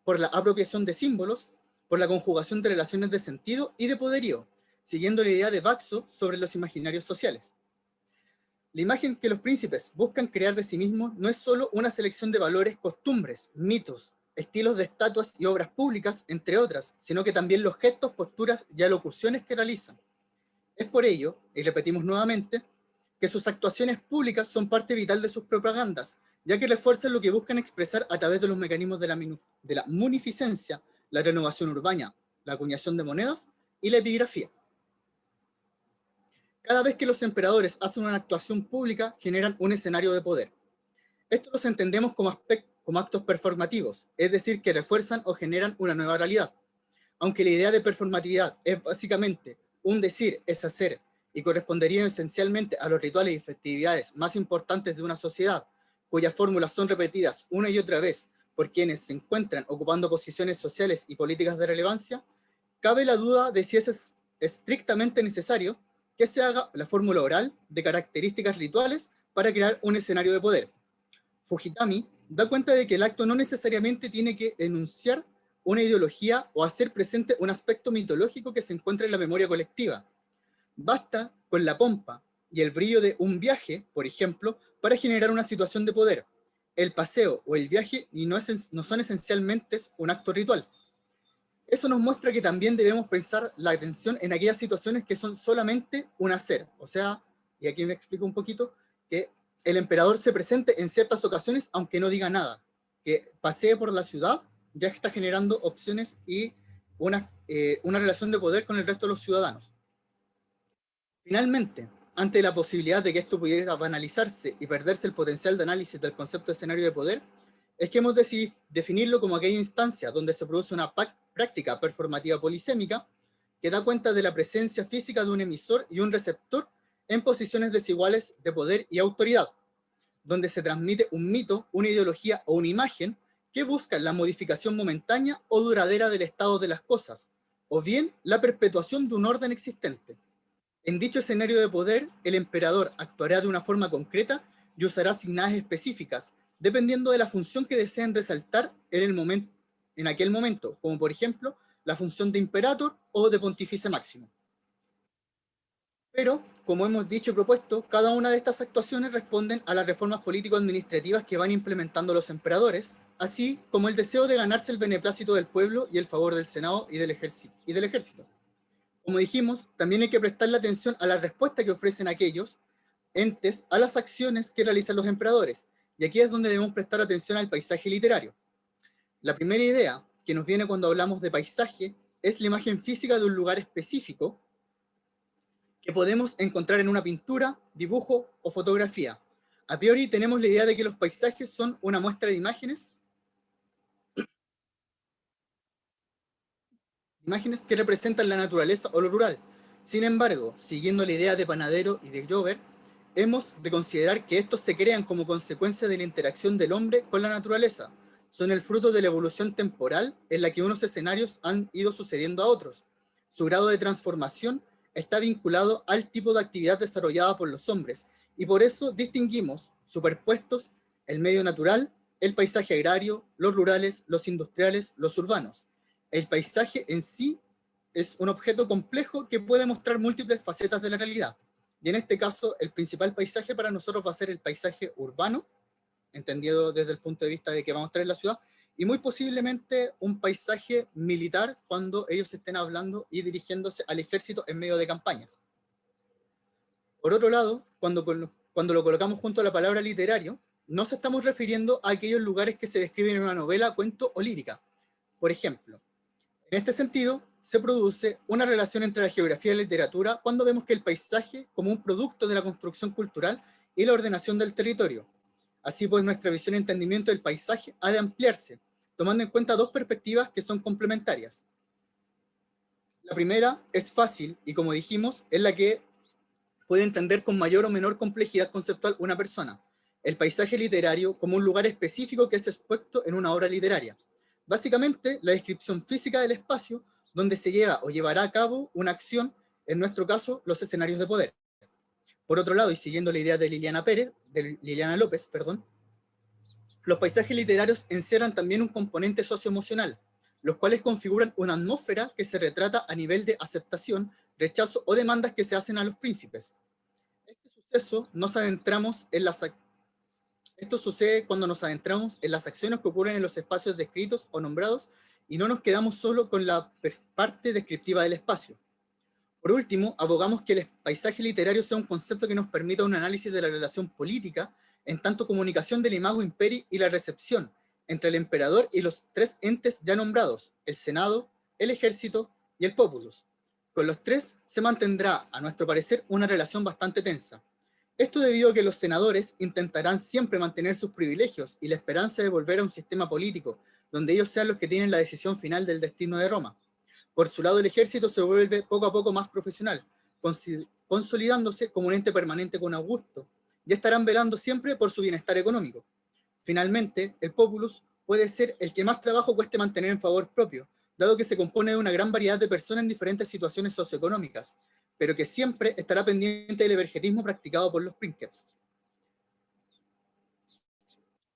C: por la apropiación de símbolos, por la conjugación de relaciones de sentido y de poderío, siguiendo la idea de Baxo sobre los imaginarios sociales. La imagen que los príncipes buscan crear de sí mismos no es solo una selección de valores, costumbres, mitos, estilos de estatuas y obras públicas, entre otras, sino que también los gestos, posturas y alocuciones que realizan. Es por ello, y repetimos nuevamente, que sus actuaciones públicas son parte vital de sus propagandas, ya que refuerzan lo que buscan expresar a través de los mecanismos de la munificencia, la renovación urbana, la acuñación de monedas y la epigrafía. Cada vez que los emperadores hacen una actuación pública, generan un escenario de poder. Esto los entendemos como actos performativos, es decir, que refuerzan o generan una nueva realidad. Aunque la idea de performatividad es básicamente un decir, es hacer, y correspondería esencialmente a los rituales y festividades más importantes de una sociedad, cuyas fórmulas son repetidas una y otra vez por quienes se encuentran ocupando posiciones sociales y políticas de relevancia, cabe la duda de si es estrictamente necesario que se haga la fórmula oral de características rituales para crear un escenario de poder. Fujitami da cuenta de que el acto no necesariamente tiene que enunciar una ideología o hacer presente un aspecto mitológico que se encuentra en la memoria colectiva. Basta con la pompa y el brillo de un viaje, por ejemplo, para generar una situación de poder. El paseo o el viaje no son esencialmente un acto ritual. Eso nos muestra que también debemos pensar la atención en aquellas situaciones que son solamente un hacer. O sea, y aquí me explico un poquito, que el emperador se presente en ciertas ocasiones aunque no diga nada. Que pasee por la ciudad ya está generando opciones y una relación de poder con el resto de los ciudadanos. Finalmente, ante la posibilidad de que esto pudiera banalizarse y perderse el potencial de análisis del concepto de escenario de poder, es que hemos decidido definirlo como aquella instancia donde se produce una práctica performativa polisémica que da cuenta de la presencia física de un emisor y un receptor en posiciones desiguales de poder y autoridad, donde se transmite un mito, una ideología o una imagen que busca la modificación momentánea o duradera del estado de las cosas, o bien la perpetuación de un orden existente. En dicho escenario de poder, el emperador actuará de una forma concreta y usará asignadas específicas, dependiendo de la función que deseen resaltar en aquel momento, como por ejemplo, la función de imperator o de pontífice máximo. Pero, como hemos dicho y propuesto, cada una de estas actuaciones responden a las reformas político-administrativas que van implementando los emperadores, así como el deseo de ganarse el beneplácito del pueblo y el favor del Senado y del ejército. Como dijimos, también hay que prestarle atención a la respuesta que ofrecen aquellos entes a las acciones que realizan los emperadores, y aquí es donde debemos prestar atención al paisaje literario. La primera idea que nos viene cuando hablamos de paisaje es la imagen física de un lugar específico que podemos encontrar en una pintura, dibujo o fotografía. A priori tenemos la idea de que los paisajes son una muestra de imágenes que representan la naturaleza o lo rural. Sin embargo, siguiendo la idea de Panadero y de Jover, hemos de considerar que estos se crean como consecuencia de la interacción del hombre con la naturaleza. Son el fruto de la evolución temporal en la que unos escenarios han ido sucediendo a otros. Su grado de transformación está vinculado al tipo de actividad desarrollada por los hombres, y por eso distinguimos superpuestos el medio natural, el paisaje agrario, los rurales, los industriales, los urbanos. El paisaje en sí es un objeto complejo que puede mostrar múltiples facetas de la realidad. Y en este caso, el principal paisaje para nosotros va a ser el paisaje urbano, entendido desde el punto de vista de que vamos a estar en la ciudad, y muy posiblemente un paisaje militar cuando ellos estén hablando y dirigiéndose al ejército en medio de campañas. Por otro lado, cuando lo colocamos junto a la palabra literario, nos estamos refiriendo a aquellos lugares que se describen en una novela, cuento o lírica. Por ejemplo, en este sentido, se produce una relación entre la geografía y la literatura cuando vemos que el paisaje como un producto de la construcción cultural y la ordenación del territorio. Así pues, nuestra visión y entendimiento del paisaje ha de ampliarse, tomando en cuenta dos perspectivas que son complementarias. La primera es fácil y, como dijimos, es la que puede entender con mayor o menor complejidad conceptual una persona. El paisaje literario como un lugar específico que es expuesto en una obra literaria. Básicamente, la descripción física del espacio donde se lleva o llevará a cabo una acción, en nuestro caso, los escenarios de poder. Por otro lado, y siguiendo la idea de Liliana López, los paisajes literarios encierran también un componente socioemocional, los cuales configuran una atmósfera que se retrata a nivel de aceptación, rechazo o demandas que se hacen a los príncipes. Esto sucede cuando nos adentramos en las acciones que ocurren en los espacios descritos o nombrados y no nos quedamos solo con la parte descriptiva del espacio. Por último, abogamos que el paisaje literario sea un concepto que nos permita un análisis de la relación política, en tanto comunicación del imago imperi y la recepción entre el emperador y los tres entes ya nombrados, el Senado, el Ejército y el Populus. Con los tres se mantendrá, a nuestro parecer, una relación bastante tensa. Esto debido a que los senadores intentarán siempre mantener sus privilegios y la esperanza de volver a un sistema político, donde ellos sean los que tienen la decisión final del destino de Roma. Por su lado, el ejército se vuelve poco a poco más profesional, consolidándose como un ente permanente con Augusto, y estarán velando siempre por su bienestar económico. Finalmente, el populus puede ser el que más trabajo cueste mantener en favor propio, dado que se compone de una gran variedad de personas en diferentes situaciones socioeconómicas, pero que siempre estará pendiente del evergetismo practicado por los princeps.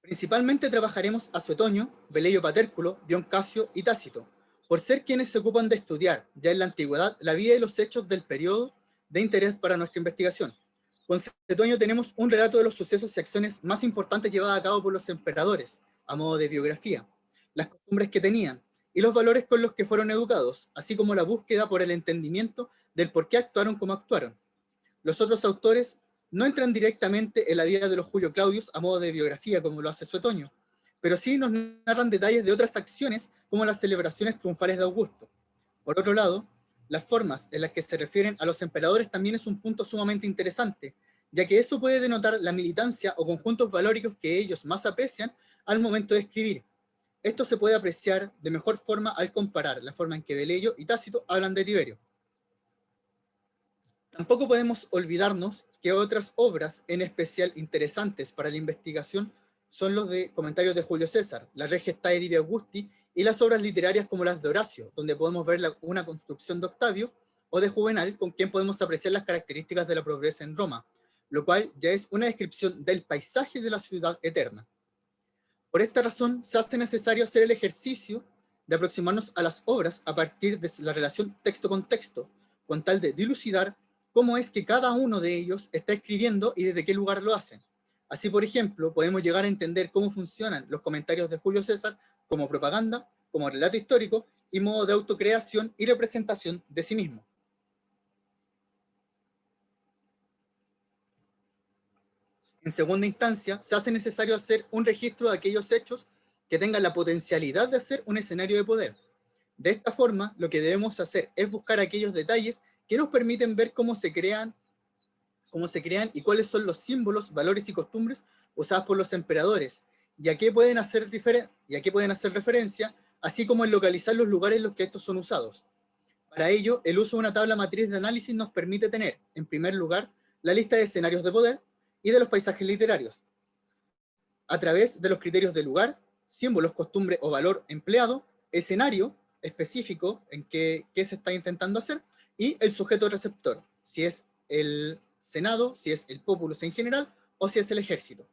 C: Principalmente trabajaremos a Suetonio, Velleio Patérculo, Dion Casio y Tácito, por ser quienes se ocupan de estudiar, ya en la antigüedad, la vida y los hechos del periodo de interés para nuestra investigación. Con Suetonio tenemos un relato de los sucesos y acciones más importantes llevadas a cabo por los emperadores, a modo de biografía, las costumbres que tenían y los valores con los que fueron educados, así como la búsqueda por el entendimiento del por qué actuaron como actuaron. Los otros autores no entran directamente en la vida de los Julio Claudios a modo de biografía, como lo hace Suetonio, pero sí nos narran detalles de otras acciones, como las celebraciones triunfales de Augusto. Por otro lado, las formas en las que se refieren a los emperadores también es un punto sumamente interesante, ya que eso puede denotar la militancia o conjuntos valóricos que ellos más aprecian al momento de escribir. Esto se puede apreciar de mejor forma al comparar la forma en que Velleio y Tácito hablan de Tiberio. Tampoco podemos olvidarnos que otras obras en especial interesantes para la investigación son los de comentarios de Julio César, la Regia Stae Divi Augusti y las obras literarias como las de Horacio, donde podemos ver una construcción de Octavio o de Juvenal, con quien podemos apreciar las características de la progresa en Roma, lo cual ya es una descripción del paisaje de la ciudad eterna. Por esta razón, se hace necesario hacer el ejercicio de aproximarnos a las obras a partir de la relación texto con texto, con tal de dilucidar cómo es que cada uno de ellos está escribiendo y desde qué lugar lo hacen. Así, por ejemplo, podemos llegar a entender cómo funcionan los comentarios de Julio César como propaganda, como relato histórico y modo de autocreación y representación de sí mismo. En segunda instancia, se hace necesario hacer un registro de aquellos hechos que tengan la potencialidad de ser un escenario de poder. De esta forma, lo que debemos hacer es buscar aquellos detalles que nos permiten ver cómo se crean y cuáles son los símbolos, valores y costumbres usadas por los emperadores, y a qué pueden hacer referencia, así como en localizar los lugares en los que estos son usados. Para ello, el uso de una tabla matriz de análisis nos permite tener, en primer lugar, la lista de escenarios de poder y de los paisajes literarios, a través de los criterios de lugar, símbolos, costumbre o valor empleado, escenario específico en qué se está intentando hacer, y el sujeto receptor, si es el Senado, si es el populus en general, o si es el ejército.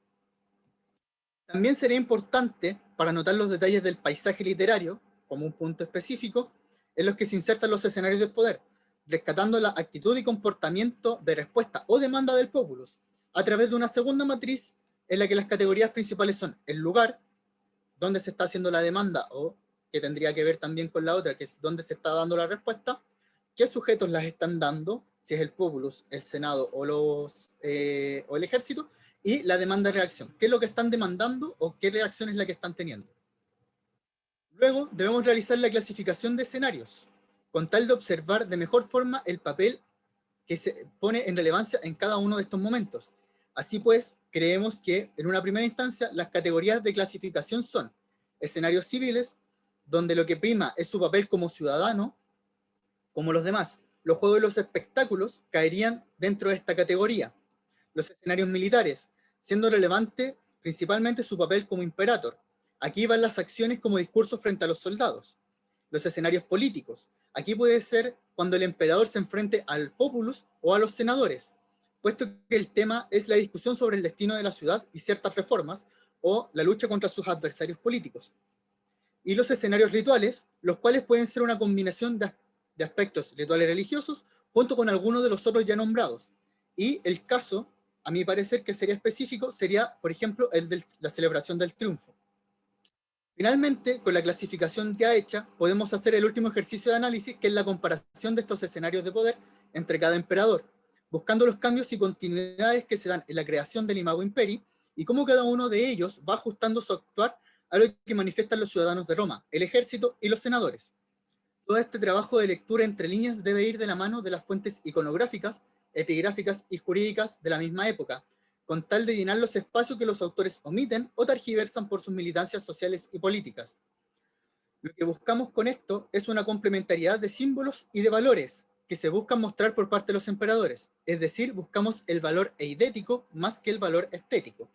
C: También sería importante para notar los detalles del paisaje literario, como un punto específico, en los que se insertan los escenarios del poder, rescatando la actitud y comportamiento de respuesta o demanda del populus, a través de una segunda matriz en la que las categorías principales son el lugar, donde se está haciendo la demanda, o que tendría que ver también con la otra, que es donde se está dando la respuesta, qué sujetos las están dando, si es el populus, el Senado o el ejército, y la demanda-reacción, qué es lo que están demandando o qué reacción es la que están teniendo. Luego debemos realizar la clasificación de escenarios, con tal de observar de mejor forma el papel que se pone en relevancia en cada uno de estos momentos. Así pues, creemos que en una primera instancia las categorías de clasificación son escenarios civiles, donde lo que prima es su papel como ciudadano, como los demás. Los juegos y los espectáculos caerían dentro de esta categoría. Los escenarios militares, siendo relevante principalmente su papel como imperator. Aquí van las acciones como discursos frente a los soldados. Los escenarios políticos. Aquí puede ser cuando el emperador se enfrente al populus o a los senadores, puesto que el tema es la discusión sobre el destino de la ciudad y ciertas reformas, o la lucha contra sus adversarios políticos. Y los escenarios rituales, los cuales pueden ser una combinación de aspectos rituales religiosos junto con algunos de los otros ya nombrados. Y el caso, a mi parecer, que sería específico, sería, por ejemplo, el de la celebración del triunfo. Finalmente, con la clasificación ya hecha, podemos hacer el último ejercicio de análisis, que es la comparación de estos escenarios de poder entre cada emperador, buscando los cambios y continuidades que se dan en la creación del Imago Imperi y cómo cada uno de ellos va ajustando su actuar a lo que manifiestan los ciudadanos de Roma, el ejército y los senadores. Todo este trabajo de lectura entre líneas debe ir de la mano de las fuentes iconográficas, epigráficas y jurídicas de la misma época, con tal de llenar los espacios que los autores omiten o tergiversan por sus militancias sociales y políticas. Lo que buscamos con esto es una complementariedad de símbolos y de valores que se buscan mostrar por parte de los emperadores, es decir, buscamos el valor eidético más que el valor estético.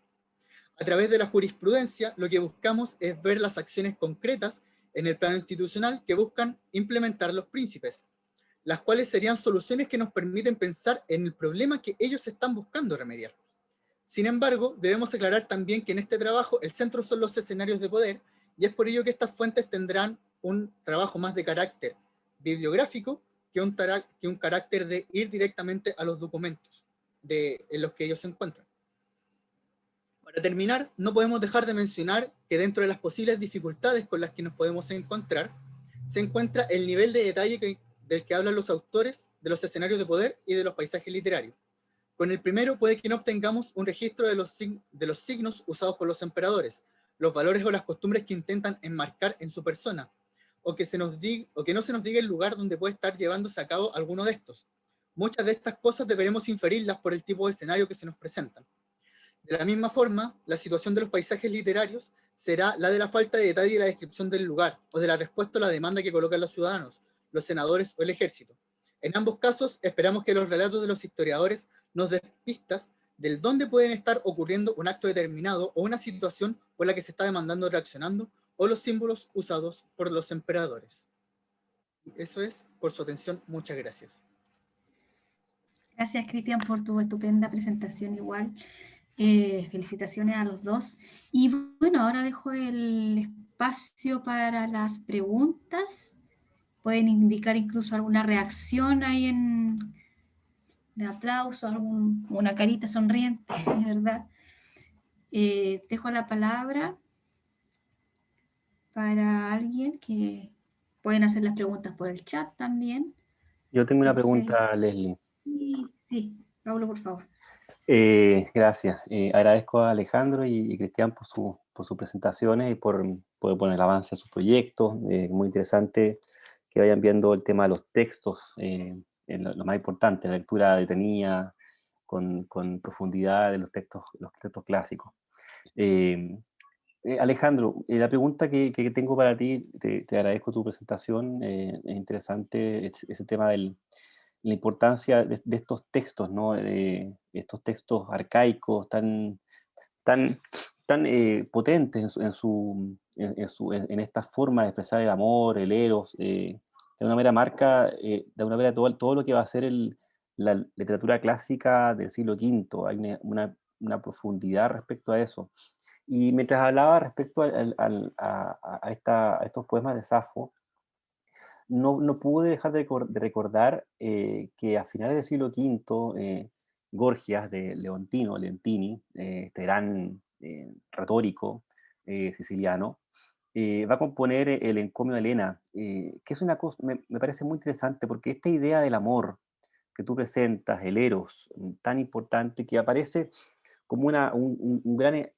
C: A través de la jurisprudencia, lo que buscamos es ver las acciones concretas en el plano institucional que buscan implementar los príncipes, las cuales serían soluciones que nos permiten pensar en el problema que ellos están buscando remediar. Sin embargo, debemos aclarar también que en este trabajo el centro son los escenarios de poder, y es por ello que estas fuentes tendrán un trabajo más de carácter bibliográfico que un carácter de ir directamente a los documentos en los que ellos se encuentran. Para terminar, no podemos dejar de mencionar que dentro de las posibles dificultades con las que nos podemos encontrar, se encuentra el nivel de detalle del que hablan los autores de los escenarios de poder y de los paisajes literarios. Con el primero puede que no obtengamos un registro de los signos usados por los emperadores, los valores o las costumbres que intentan enmarcar en su persona, o que no se nos diga el lugar donde puede estar llevándose a cabo alguno de estos. Muchas de estas cosas deberemos inferirlas por el tipo de escenario que se nos presentan. De la misma forma, la situación de los paisajes literarios será la de la falta de detalle y la descripción del lugar, o de la respuesta a la demanda que colocan los ciudadanos, los senadores o el ejército. En ambos casos, esperamos que los relatos de los historiadores nos den pistas del dónde pueden estar ocurriendo un acto determinado o una situación por la que se está demandando reaccionando, o los símbolos usados por los emperadores. Y eso es, por su atención, muchas gracias.
A: Gracias, Cristian, por tu estupenda presentación igual. Felicitaciones a los dos. Y bueno, ahora dejo el espacio para las preguntas. Pueden indicar incluso alguna reacción ahí de aplauso, una carita sonriente, ¿verdad? Dejo la palabra para alguien que pueden hacer las preguntas por el chat también.
D: Yo tengo una
A: No sé.
D: pregunta, Leslie.
A: Sí, Pablo, por favor.
D: Gracias. Agradezco a Alejandro y Cristian por sus presentaciones y por poner el avance de sus proyectos. Muy interesante que vayan viendo el tema de los textos, lo más importante, la lectura detenida, con profundidad de los textos clásicos. Alejandro, la pregunta que tengo para ti, te agradezco tu presentación, es interesante ese tema de la importancia de estos textos, ¿no? Estos textos arcaicos tan potentes en esta forma de expresar el amor, el eros, de una manera marca, de una manera todo lo que va a ser la literatura clásica del siglo V. Hay una profundidad respecto a eso. Y mientras hablaba respecto a estos poemas de Safo, no pude dejar de recordar que a finales del siglo V, Gorgias de Leontini, este gran retórico siciliano, va a componer el encomio de Helena, que es una cosa, me parece muy interesante, porque esta idea del amor que tú presentas, el eros, tan importante, que aparece como un gran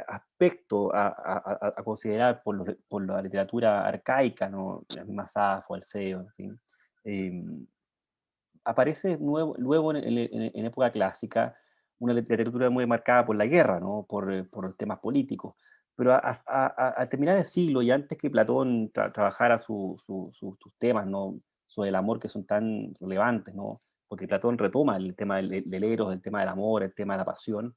D: aspecto a considerar por la literatura arcaica, ¿no? La misma Safo, Alceo, en fin. Aparece luego en época clásica una literatura muy marcada por la guerra, ¿no? Por temas políticos. Pero al terminar el siglo y antes que Platón trabajara sus temas, ¿no? Sobre el amor, que son tan relevantes, ¿no? Porque Platón retoma el tema del eros, el tema del amor, el tema de la pasión.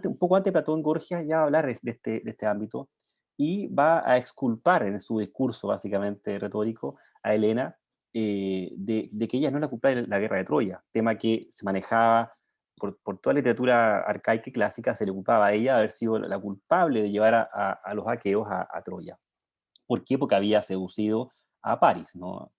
D: Un poco antes, Platón Gorgias ya va a hablar de este ámbito y va a exculpar en su discurso básicamente retórico a Helena, de que ella no es la culpable de la guerra de Troya, tema que se manejaba por toda la literatura arcaica y clásica. Se le culpaba a ella de haber sido la culpable de llevar a los aqueos a Troya. ¿Por qué? Porque había seducido a París, ¿no?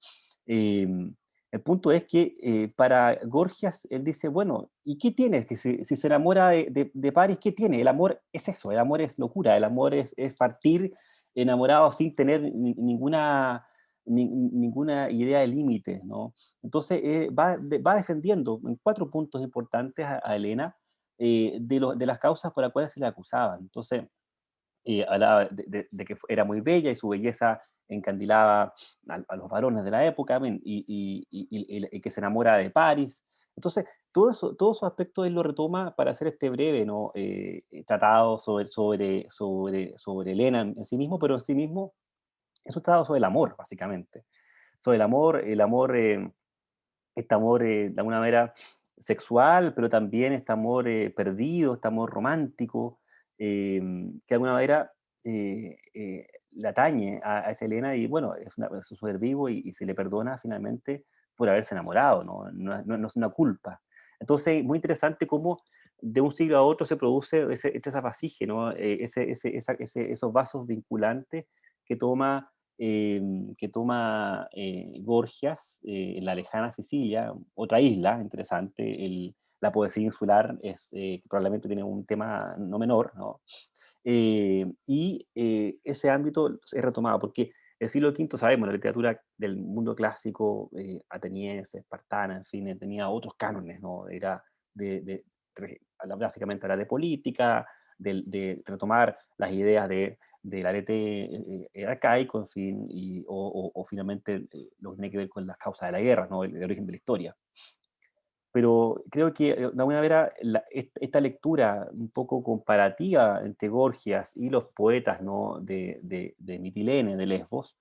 D: El punto es que para Gorgias, él dice, bueno, ¿y qué tiene? Que si se enamora de París, ¿qué tiene? El amor es eso, el amor es locura, el amor es partir enamorado sin tener ninguna idea de límites, ¿no? Entonces va defendiendo en 4 puntos importantes a Helena, de las causas por las cuales se le acusaban. Entonces, hablaba de que era muy bella y su belleza encandilaba a los varones de la época, y que se enamora de París. Entonces, todos esos aspectos él lo retoma para hacer este breve, ¿no? Tratado sobre Helena en sí mismo, pero en sí mismo es un tratado sobre el amor, básicamente. Sobre el amor, este amor de alguna manera sexual, pero también este amor perdido, este amor romántico, que de alguna manera le atañe a esta Helena, y bueno, es un ser vivo y se le perdona finalmente por haberse enamorado, ¿no? No es una culpa. Entonces, muy interesante cómo de un siglo a otro se produce ese pasije, ¿no? Esos vasos vinculantes que toma Gorgias en la lejana Sicilia, otra isla interesante. La poesía insular probablemente tiene un tema no menor, ¿no? Ese ámbito es retomado, porque el siglo V, sabemos, la literatura del mundo clásico, ateniense, espartana, en fin, tenía otros cánones, ¿no? Era básicamente era de política, de retomar las ideas del arete arcaico, en fin, o finalmente lo que tiene que ver con las causas de la guerra, ¿no? El origen de la historia. Pero creo que de alguna manera esta lectura un poco comparativa entre Gorgias y los poetas, ¿no? de Mitilene, de Lesbos,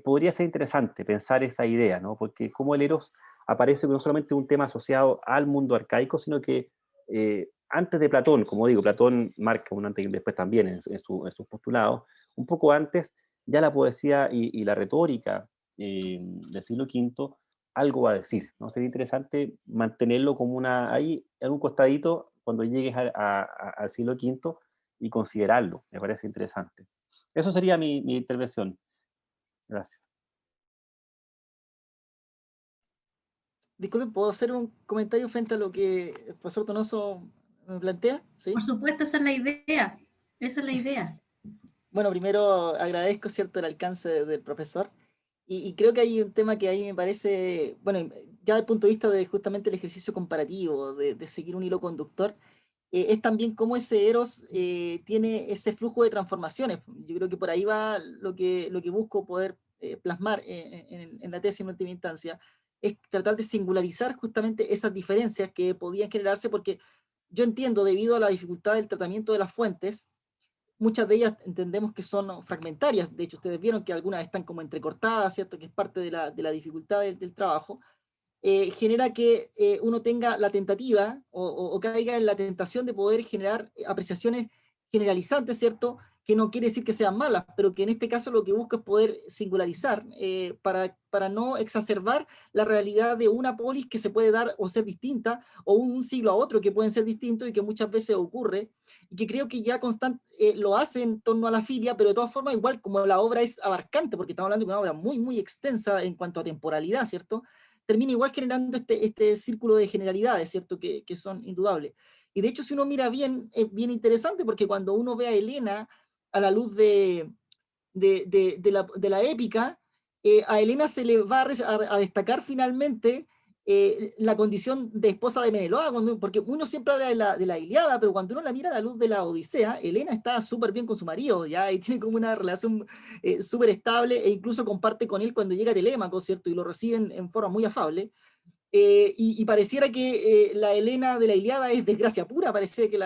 D: podría ser interesante pensar esa idea, ¿no? Porque como el Eros aparece no solamente un tema asociado al mundo arcaico, sino que antes de Platón, como digo, Platón marca un antes y un después también en sus postulados, un poco antes ya la poesía y la retórica del siglo V algo va a decir, ¿no? Sería interesante mantenerlo como ahí en un costadito cuando llegues al siglo V y considerarlo. Me parece interesante. Eso sería mi intervención. Gracias.
B: Disculpen, ¿puedo hacer un comentario frente a lo que el profesor Donoso me plantea? ¿Sí?
A: Por supuesto, esa es la idea. Esa es la idea.
B: Bueno, primero agradezco, ¿cierto?, el alcance del profesor. Y creo que hay un tema que a mí me parece, bueno, ya desde el punto de vista de justamente el ejercicio comparativo, de seguir un hilo conductor, es también cómo ese Eros tiene ese flujo de transformaciones. Yo creo que por ahí va lo que busco poder plasmar en la tesis en última instancia, es tratar de singularizar justamente esas diferencias que podían generarse, porque yo entiendo, debido a la dificultad del tratamiento de las fuentes, muchas de ellas entendemos que son fragmentarias. De hecho, ustedes vieron que algunas están como entrecortadas, ¿cierto? Que es parte de la dificultad del trabajo. Genera que uno tenga la tentativa o caiga en la tentación de poder generar apreciaciones generalizantes, ¿cierto? Que no quiere decir que sean malas, pero que en este caso lo que busca es poder singularizar para no exacerbar la realidad de una polis que se puede dar o ser distinta, o un siglo a otro que pueden ser distintos y que muchas veces ocurre, y que creo que ya lo hace en torno a la filia, pero de todas formas, igual como la obra es abarcante, porque estamos hablando de una obra muy, muy extensa en cuanto a temporalidad, ¿cierto? Termina igual generando este círculo de generalidades, ¿cierto? Que son indudables. Y de hecho, si uno mira bien, es bien interesante, porque cuando uno ve a Helena a la luz de la épica, a Helena se le va a destacar finalmente la condición de esposa de Meneloa, porque uno siempre habla de la Ilíada, pero cuando uno la mira a la luz de la Odisea, Helena está súper bien con su marido, ya, y tiene como una relación súper estable, e incluso comparte con él cuando llega Telémaco, ¿cierto? Y lo reciben en forma muy afable. Y pareciera que la Helena de la Ilíada es desgracia pura, parece que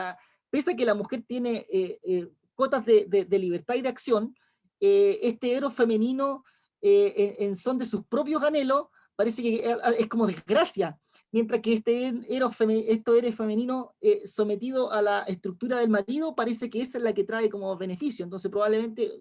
B: pese a que la mujer tiene cotas de libertad y de acción, este Eros femenino, en son de sus propios anhelos, parece que es como desgracia, mientras que Eros femenino sometido a la estructura del marido, parece que esa es la que trae como beneficio. Entonces probablemente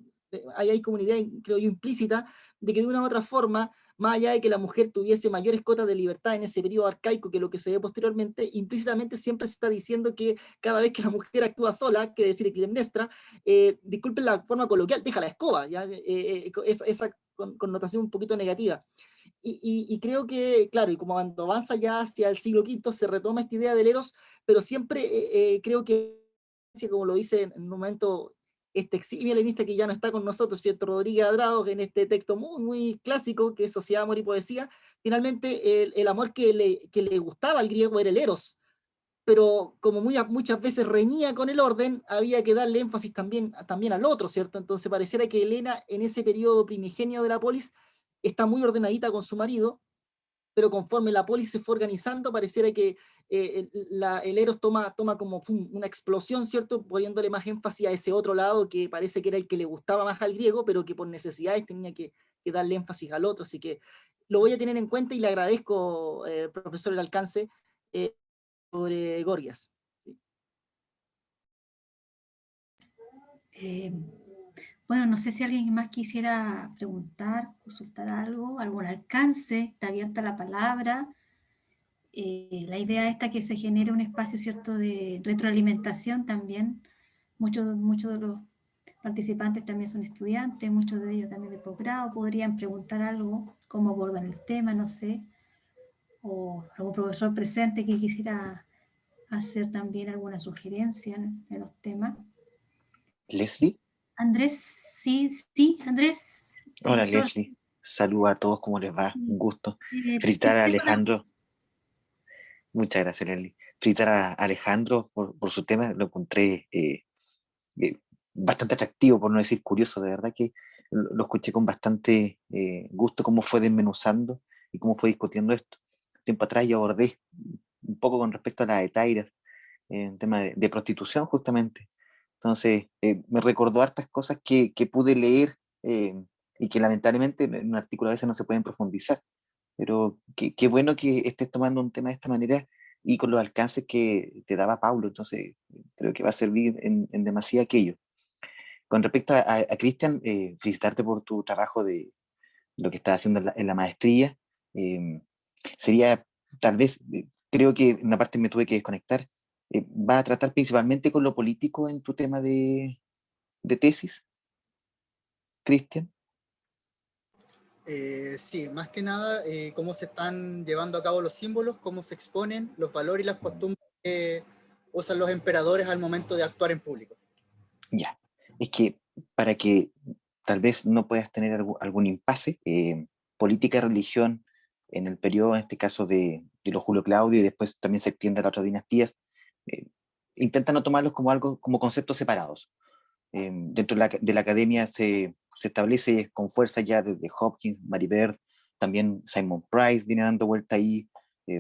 B: ahí hay como una idea, creo yo, implícita, de que de una u otra forma, más allá de que la mujer tuviese mayores cotas de libertad en ese periodo arcaico que lo que se ve posteriormente, implícitamente siempre se está diciendo que cada vez que la mujer actúa sola, que decir Clitemnestra, disculpen la forma coloquial, deja la escoba, ¿ya? Esa connotación un poquito negativa. Y creo que, claro, y como cuando avanza ya hacia el siglo V, se retoma esta idea del Eros, pero siempre creo que, como lo dice en un momento este eximio helenista que ya no está con nosotros, ¿cierto? Rodríguez Adrado, que en este texto muy, muy clásico, que es Sociedad, Amor y Poesía, finalmente el amor que le gustaba al griego era el Eros, pero como muchas veces reñía con el orden, había que darle énfasis también al otro, ¿cierto? Entonces pareciera que Helena en ese periodo primigenio de la polis está muy ordenadita con su marido, pero conforme la polis se fue organizando, pareciera que el Eros toma como una explosión, ¿cierto? Poniéndole más énfasis a ese otro lado que parece que era el que le gustaba más al griego, pero que por necesidades tenía que darle énfasis al otro. Así que lo voy a tener en cuenta y le agradezco, profesor, el alcance sobre Gorgias. ¿Sí?
A: Eh, bueno, no sé si alguien más quisiera preguntar, consultar algo, algún alcance, está abierta la palabra. La idea esta que se genere un espacio, ¿cierto?, de retroalimentación también. Muchos de los participantes también son estudiantes, muchos de ellos también de posgrado, podrían preguntar algo, cómo abordan el tema, no sé, o algún profesor presente que quisiera hacer también alguna sugerencia en los temas.
E: Leslie.
A: Andrés, sí, sí, Andrés,
E: Hola
A: profesor.
E: Leslie, saludos a todos, ¿cómo les va? Un gusto.
A: Te
E: Felicitar a
A: escucho la...
E: Alejandro, muchas gracias Leslie. Felicitar a Alejandro por su tema, lo encontré eh, bastante atractivo, por no decir curioso, de verdad que lo escuché con bastante gusto, cómo fue desmenuzando y cómo fue discutiendo esto. Tiempo atrás yo abordé un poco con respecto a la etairas, en tema de prostitución justamente. Entonces, me recordó hartas cosas que pude leer y que lamentablemente en un artículo a veces no se pueden profundizar. Pero qué bueno que estés tomando un tema de esta manera y con los alcances que te daba Paulo. Entonces, creo que va a servir en demasía aquello. Con respecto a Cristian, felicitarte por tu trabajo de lo que estás haciendo en la maestría. Eh, Sería, tal vez, creo que en una parte me tuve que desconectar. ¿Va a tratar principalmente con lo político en tu tema de tesis, Cristian?
C: Sí, más que nada, cómo se están llevando a cabo los símbolos, cómo se exponen los valores y las costumbres que usan los emperadores al momento de actuar en público.
E: Ya, es que para que tal vez no puedas tener algún impasse, política y religión en el periodo, en este caso de los Julio Claudio, y después también se extiende a las otras dinastías, eh, intenta no tomarlos como algo, como conceptos separados. Dentro de la academia se establece con fuerza ya desde Hopkins, Mary Beard, también Simon Price viene dando vuelta ahí,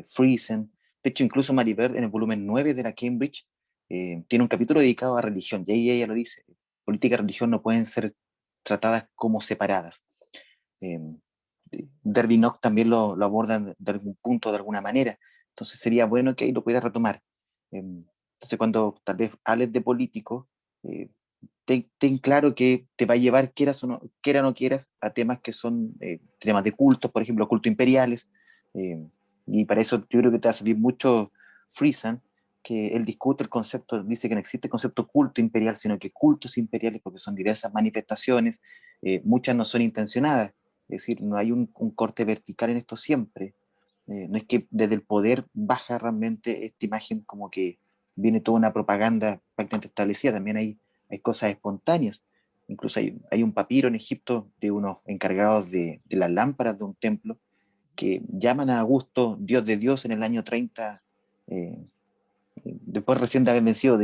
E: Friesen. De hecho, incluso Mary Beard en el volumen 9 de la Cambridge tiene un capítulo dedicado a religión, y ahí ella lo dice, política y religión no pueden ser tratadas como separadas. Eh, Derby Knock también lo abordan de algún punto, de alguna manera, entonces sería bueno que ahí lo pudieras retomar. Entonces cuando tal vez hables de político, eh, ten claro que te va a llevar, quieras o no quieras, a temas que son temas de cultos, por ejemplo, cultos imperiales, eh, y para eso yo creo que te va a servir mucho Friesen, que él discute el concepto, dice que no existe el concepto culto imperial, sino que cultos imperiales, porque son diversas manifestaciones, muchas no son intencionadas, es decir, no hay un corte vertical en esto siempre, no es que desde el poder baja realmente esta imagen como que viene toda una propaganda prácticamente establecida, también hay cosas espontáneas. Incluso hay un papiro en Egipto de unos encargados de las lámparas de un templo que llaman a Augusto Dios de Dios en el año 30, después recién de haber vencido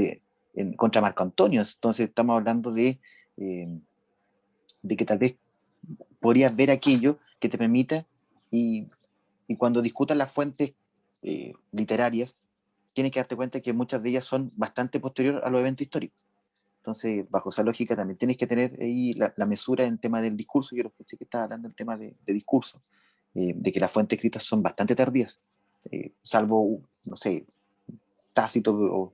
E: contra Marco Antonio. Entonces estamos hablando de que tal vez podrías ver aquello que te permita, y cuando discutas las fuentes literarias, tienes que darte cuenta que muchas de ellas son bastante posteriores a los eventos históricos. Entonces, bajo esa lógica también tienes que tener ahí la mesura en el tema del discurso. Yo lo escuché que estaba hablando del tema de discurso, de que las fuentes escritas son bastante tardías, salvo, no sé, Tácito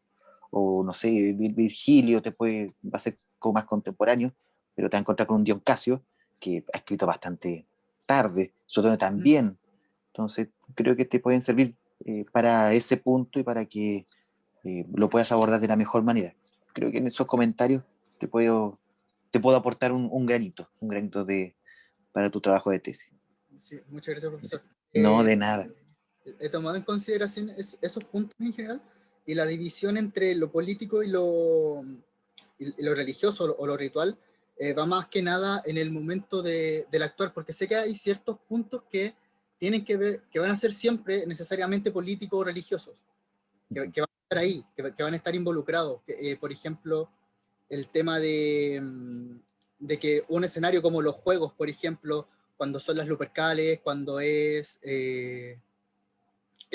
E: o no sé, Virgilio va a ser como más contemporáneo, pero te vas a encontrar con un Dion Casio que ha escrito bastante tarde, Suetonio también. Entonces, creo que te pueden servir para ese punto y para que lo puedas abordar de la mejor manera. Creo que en esos comentarios te puedo aportar un granito para tu trabajo de tesis.
C: Sí, muchas gracias, profesor.
E: No, de nada.
C: He tomado en consideración esos puntos en general, y la división entre lo político y lo religioso o lo ritual va más que nada en el momento del actuar, porque sé que hay ciertos puntos que tienen que ver, que van a ser siempre necesariamente políticos o religiosos, que van a estar ahí, que van a estar involucrados. Por ejemplo, el tema de que un escenario como los juegos, por ejemplo, cuando son las Lupercales, cuando es que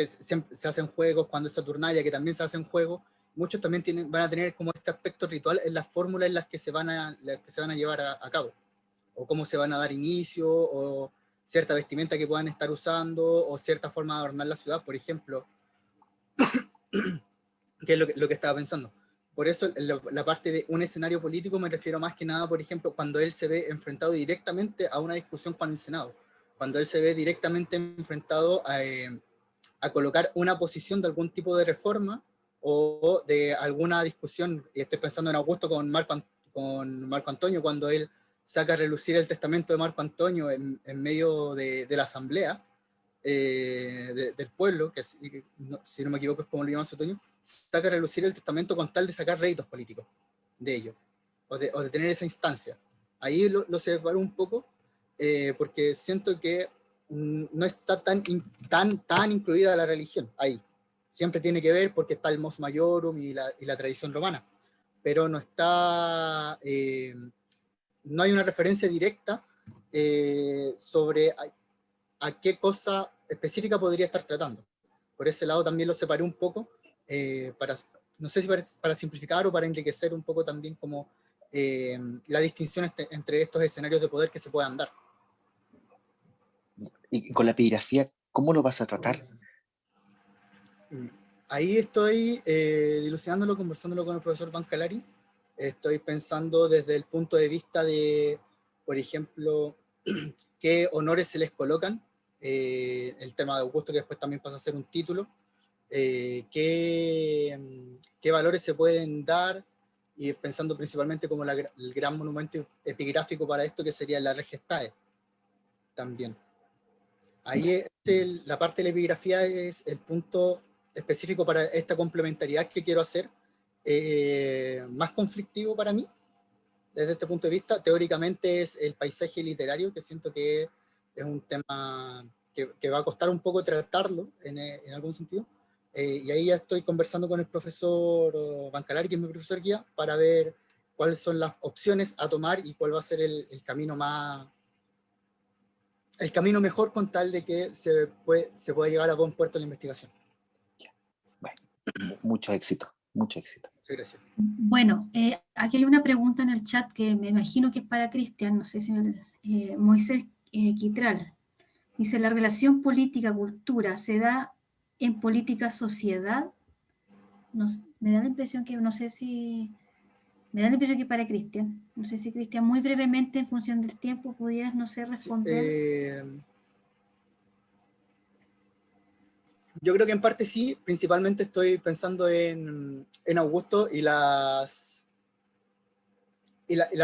C: se hacen juegos, cuando es Saturnalia, que también se hacen juegos, muchos también van a tener como este aspecto ritual en las fórmulas en las que se van a llevar a cabo, o cómo se van a dar inicio, o cierta vestimenta que puedan estar usando, o cierta forma de adornar la ciudad, por ejemplo, que es lo que estaba pensando. Por eso la parte de un escenario político me refiero más que nada, por ejemplo, cuando él se ve enfrentado directamente a una discusión con el Senado, cuando él se ve directamente enfrentado a colocar una posición de algún tipo de reforma o de alguna discusión. Y estoy pensando en Augusto con Marco Antonio, cuando él saca a relucir el testamento de Marco Antonio en medio de la asamblea del pueblo, que si no me equivoco es como lo llama Suetonio, saca a relucir el testamento con tal de sacar réditos políticos de ello, o de tener esa instancia. Ahí lo separo un poco, porque siento que no está tan incluida la religión ahí. Siempre tiene que ver porque está el mos maiorum y la tradición romana, pero no está, no hay una referencia directa sobre a qué cosa específica podría estar tratando. Por ese lado también lo separé un poco, no sé si para simplificar o para enriquecer un poco también como la distinción entre estos escenarios de poder que se puedan dar.
E: Y con la epigrafía, ¿cómo lo vas a tratar?
C: Ahí estoy dilucidándolo, conversándolo con el profesor Bancalari. Estoy pensando desde el punto de vista de, por ejemplo, qué honores se les colocan, el tema de Augusto, que después también pasa a ser un título, qué valores se pueden dar, y pensando principalmente como el gran monumento epigráfico para esto, que sería la Regia Gestae también. Ahí la parte de la epigrafía es el punto específico para esta complementariedad que quiero hacer, más conflictivo para mí. Desde este punto de vista, teóricamente es el paisaje literario, que siento que es un tema que va a costar un poco tratarlo en algún sentido. Y ahí ya estoy conversando con el profesor Bancalari, que es mi profesor guía, para ver cuáles son las opciones a tomar y cuál va a ser el camino mejor, con tal de que se pueda llevar a buen puerto la investigación.
E: Bueno, mucho éxito, mucho éxito.
C: Muchas gracias.
A: Bueno, aquí hay una pregunta en el chat que me imagino que es para Cristian, no sé si Moisés Quitral. Dice, ¿la relación política-cultura se da en política-sociedad? Me da la impresión que, no sé si... Me da la impresión que es para Cristian. No sé si, Cristian, muy brevemente, en función del tiempo, pudieras, no sé, responder.
C: Yo creo que en parte sí, principalmente estoy pensando en Augusto y la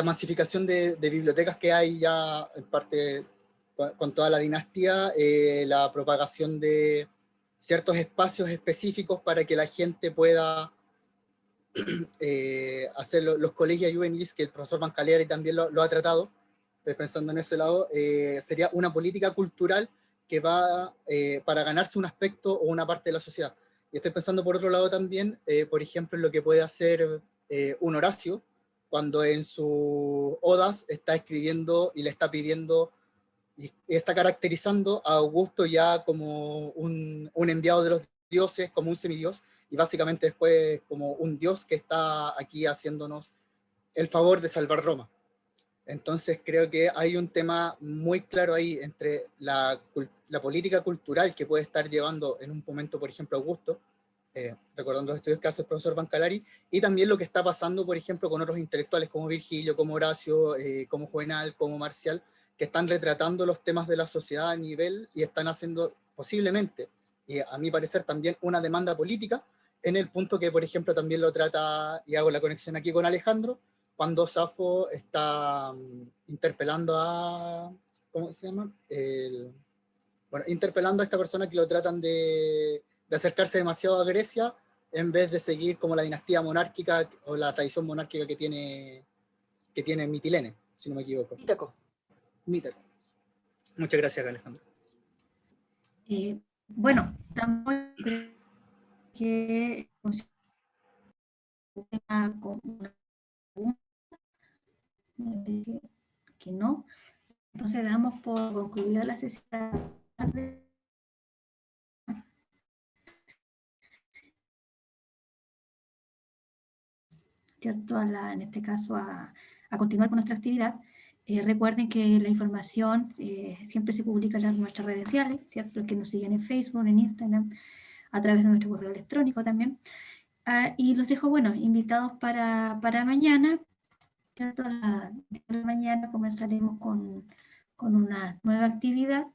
C: masificación de bibliotecas que hay ya, en parte con toda la dinastía, la propagación de ciertos espacios específicos para que la gente pueda hacer los colegios juveniles, que el profesor Bancalari también lo ha tratado. Pensando en ese lado, sería una política cultural que va para ganarse un aspecto o una parte de la sociedad. Y estoy pensando por otro lado también, por ejemplo, en lo que puede hacer un Horacio, cuando en sus odas está escribiendo y le está pidiendo y está caracterizando a Augusto ya como un enviado de los dioses, como un semidios, y básicamente después como un dios que está aquí haciéndonos el favor de salvar Roma. Entonces creo que hay un tema muy claro ahí entre la política cultural que puede estar llevando en un momento, por ejemplo, Augusto, recordando los estudios que hace el profesor Bancalari, y también lo que está pasando, por ejemplo, con otros intelectuales como Virgilio, como Horacio, como Juvenal, como Marcial, que están retratando los temas de la sociedad a nivel y están haciendo posiblemente, y a mi parecer también, una demanda política, en el punto que, por ejemplo, también lo trata, y hago la conexión aquí con Alejandro, cuando Safo está interpelando a, ¿cómo se llama? Bueno, interpelando a esta persona que lo tratan de acercarse demasiado a Grecia, en vez de seguir como la dinastía monárquica o la tradición monárquica que tiene Mitilene, si no me equivoco. Mítaco. Muchas gracias, Alejandro.
A: Bueno, también creo que que no. Entonces damos por concluida la sesión. ¿Cierto? En este caso a continuar con nuestra actividad. Recuerden que la información siempre se publica en nuestras redes sociales, ¿cierto? Los que nos siguen en Facebook, en Instagram, a través de nuestro correo electrónico también. Y los dejo, bueno, invitados para mañana. ¿Cierto? A las 10 de la mañana comenzaremos con una nueva actividad.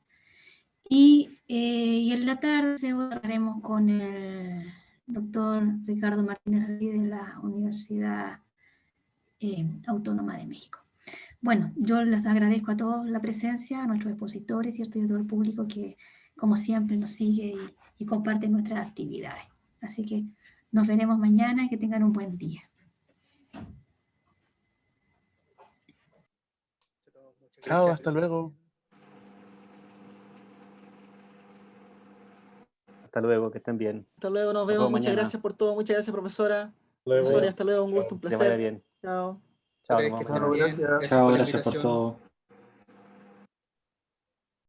A: Y en la tarde hablaremos con el doctor Ricardo Martínez de la Universidad Autónoma de México. Bueno, yo les agradezco a todos la presencia, a nuestros expositores, ¿cierto? Y a todo el público que, como siempre, nos sigue y comparte nuestras actividades. Así que nos veremos mañana y que tengan un buen día.
F: Chao, hasta luego.
D: Hasta luego, que estén bien.
B: Hasta luego, nos vemos. Muchas gracias por todo. Muchas gracias, profesora. Profesora, hasta luego, un gusto, un
D: Que vaya
B: placer.
D: bien.
B: Chao.
D: Chao,
C: Que
D: nos vemos
C: estén
D: mañana.
C: bien.
F: Gracias.
C: Gracias
G: Chao,
C: por la
G: gracias por
C: invitación.
G: todo.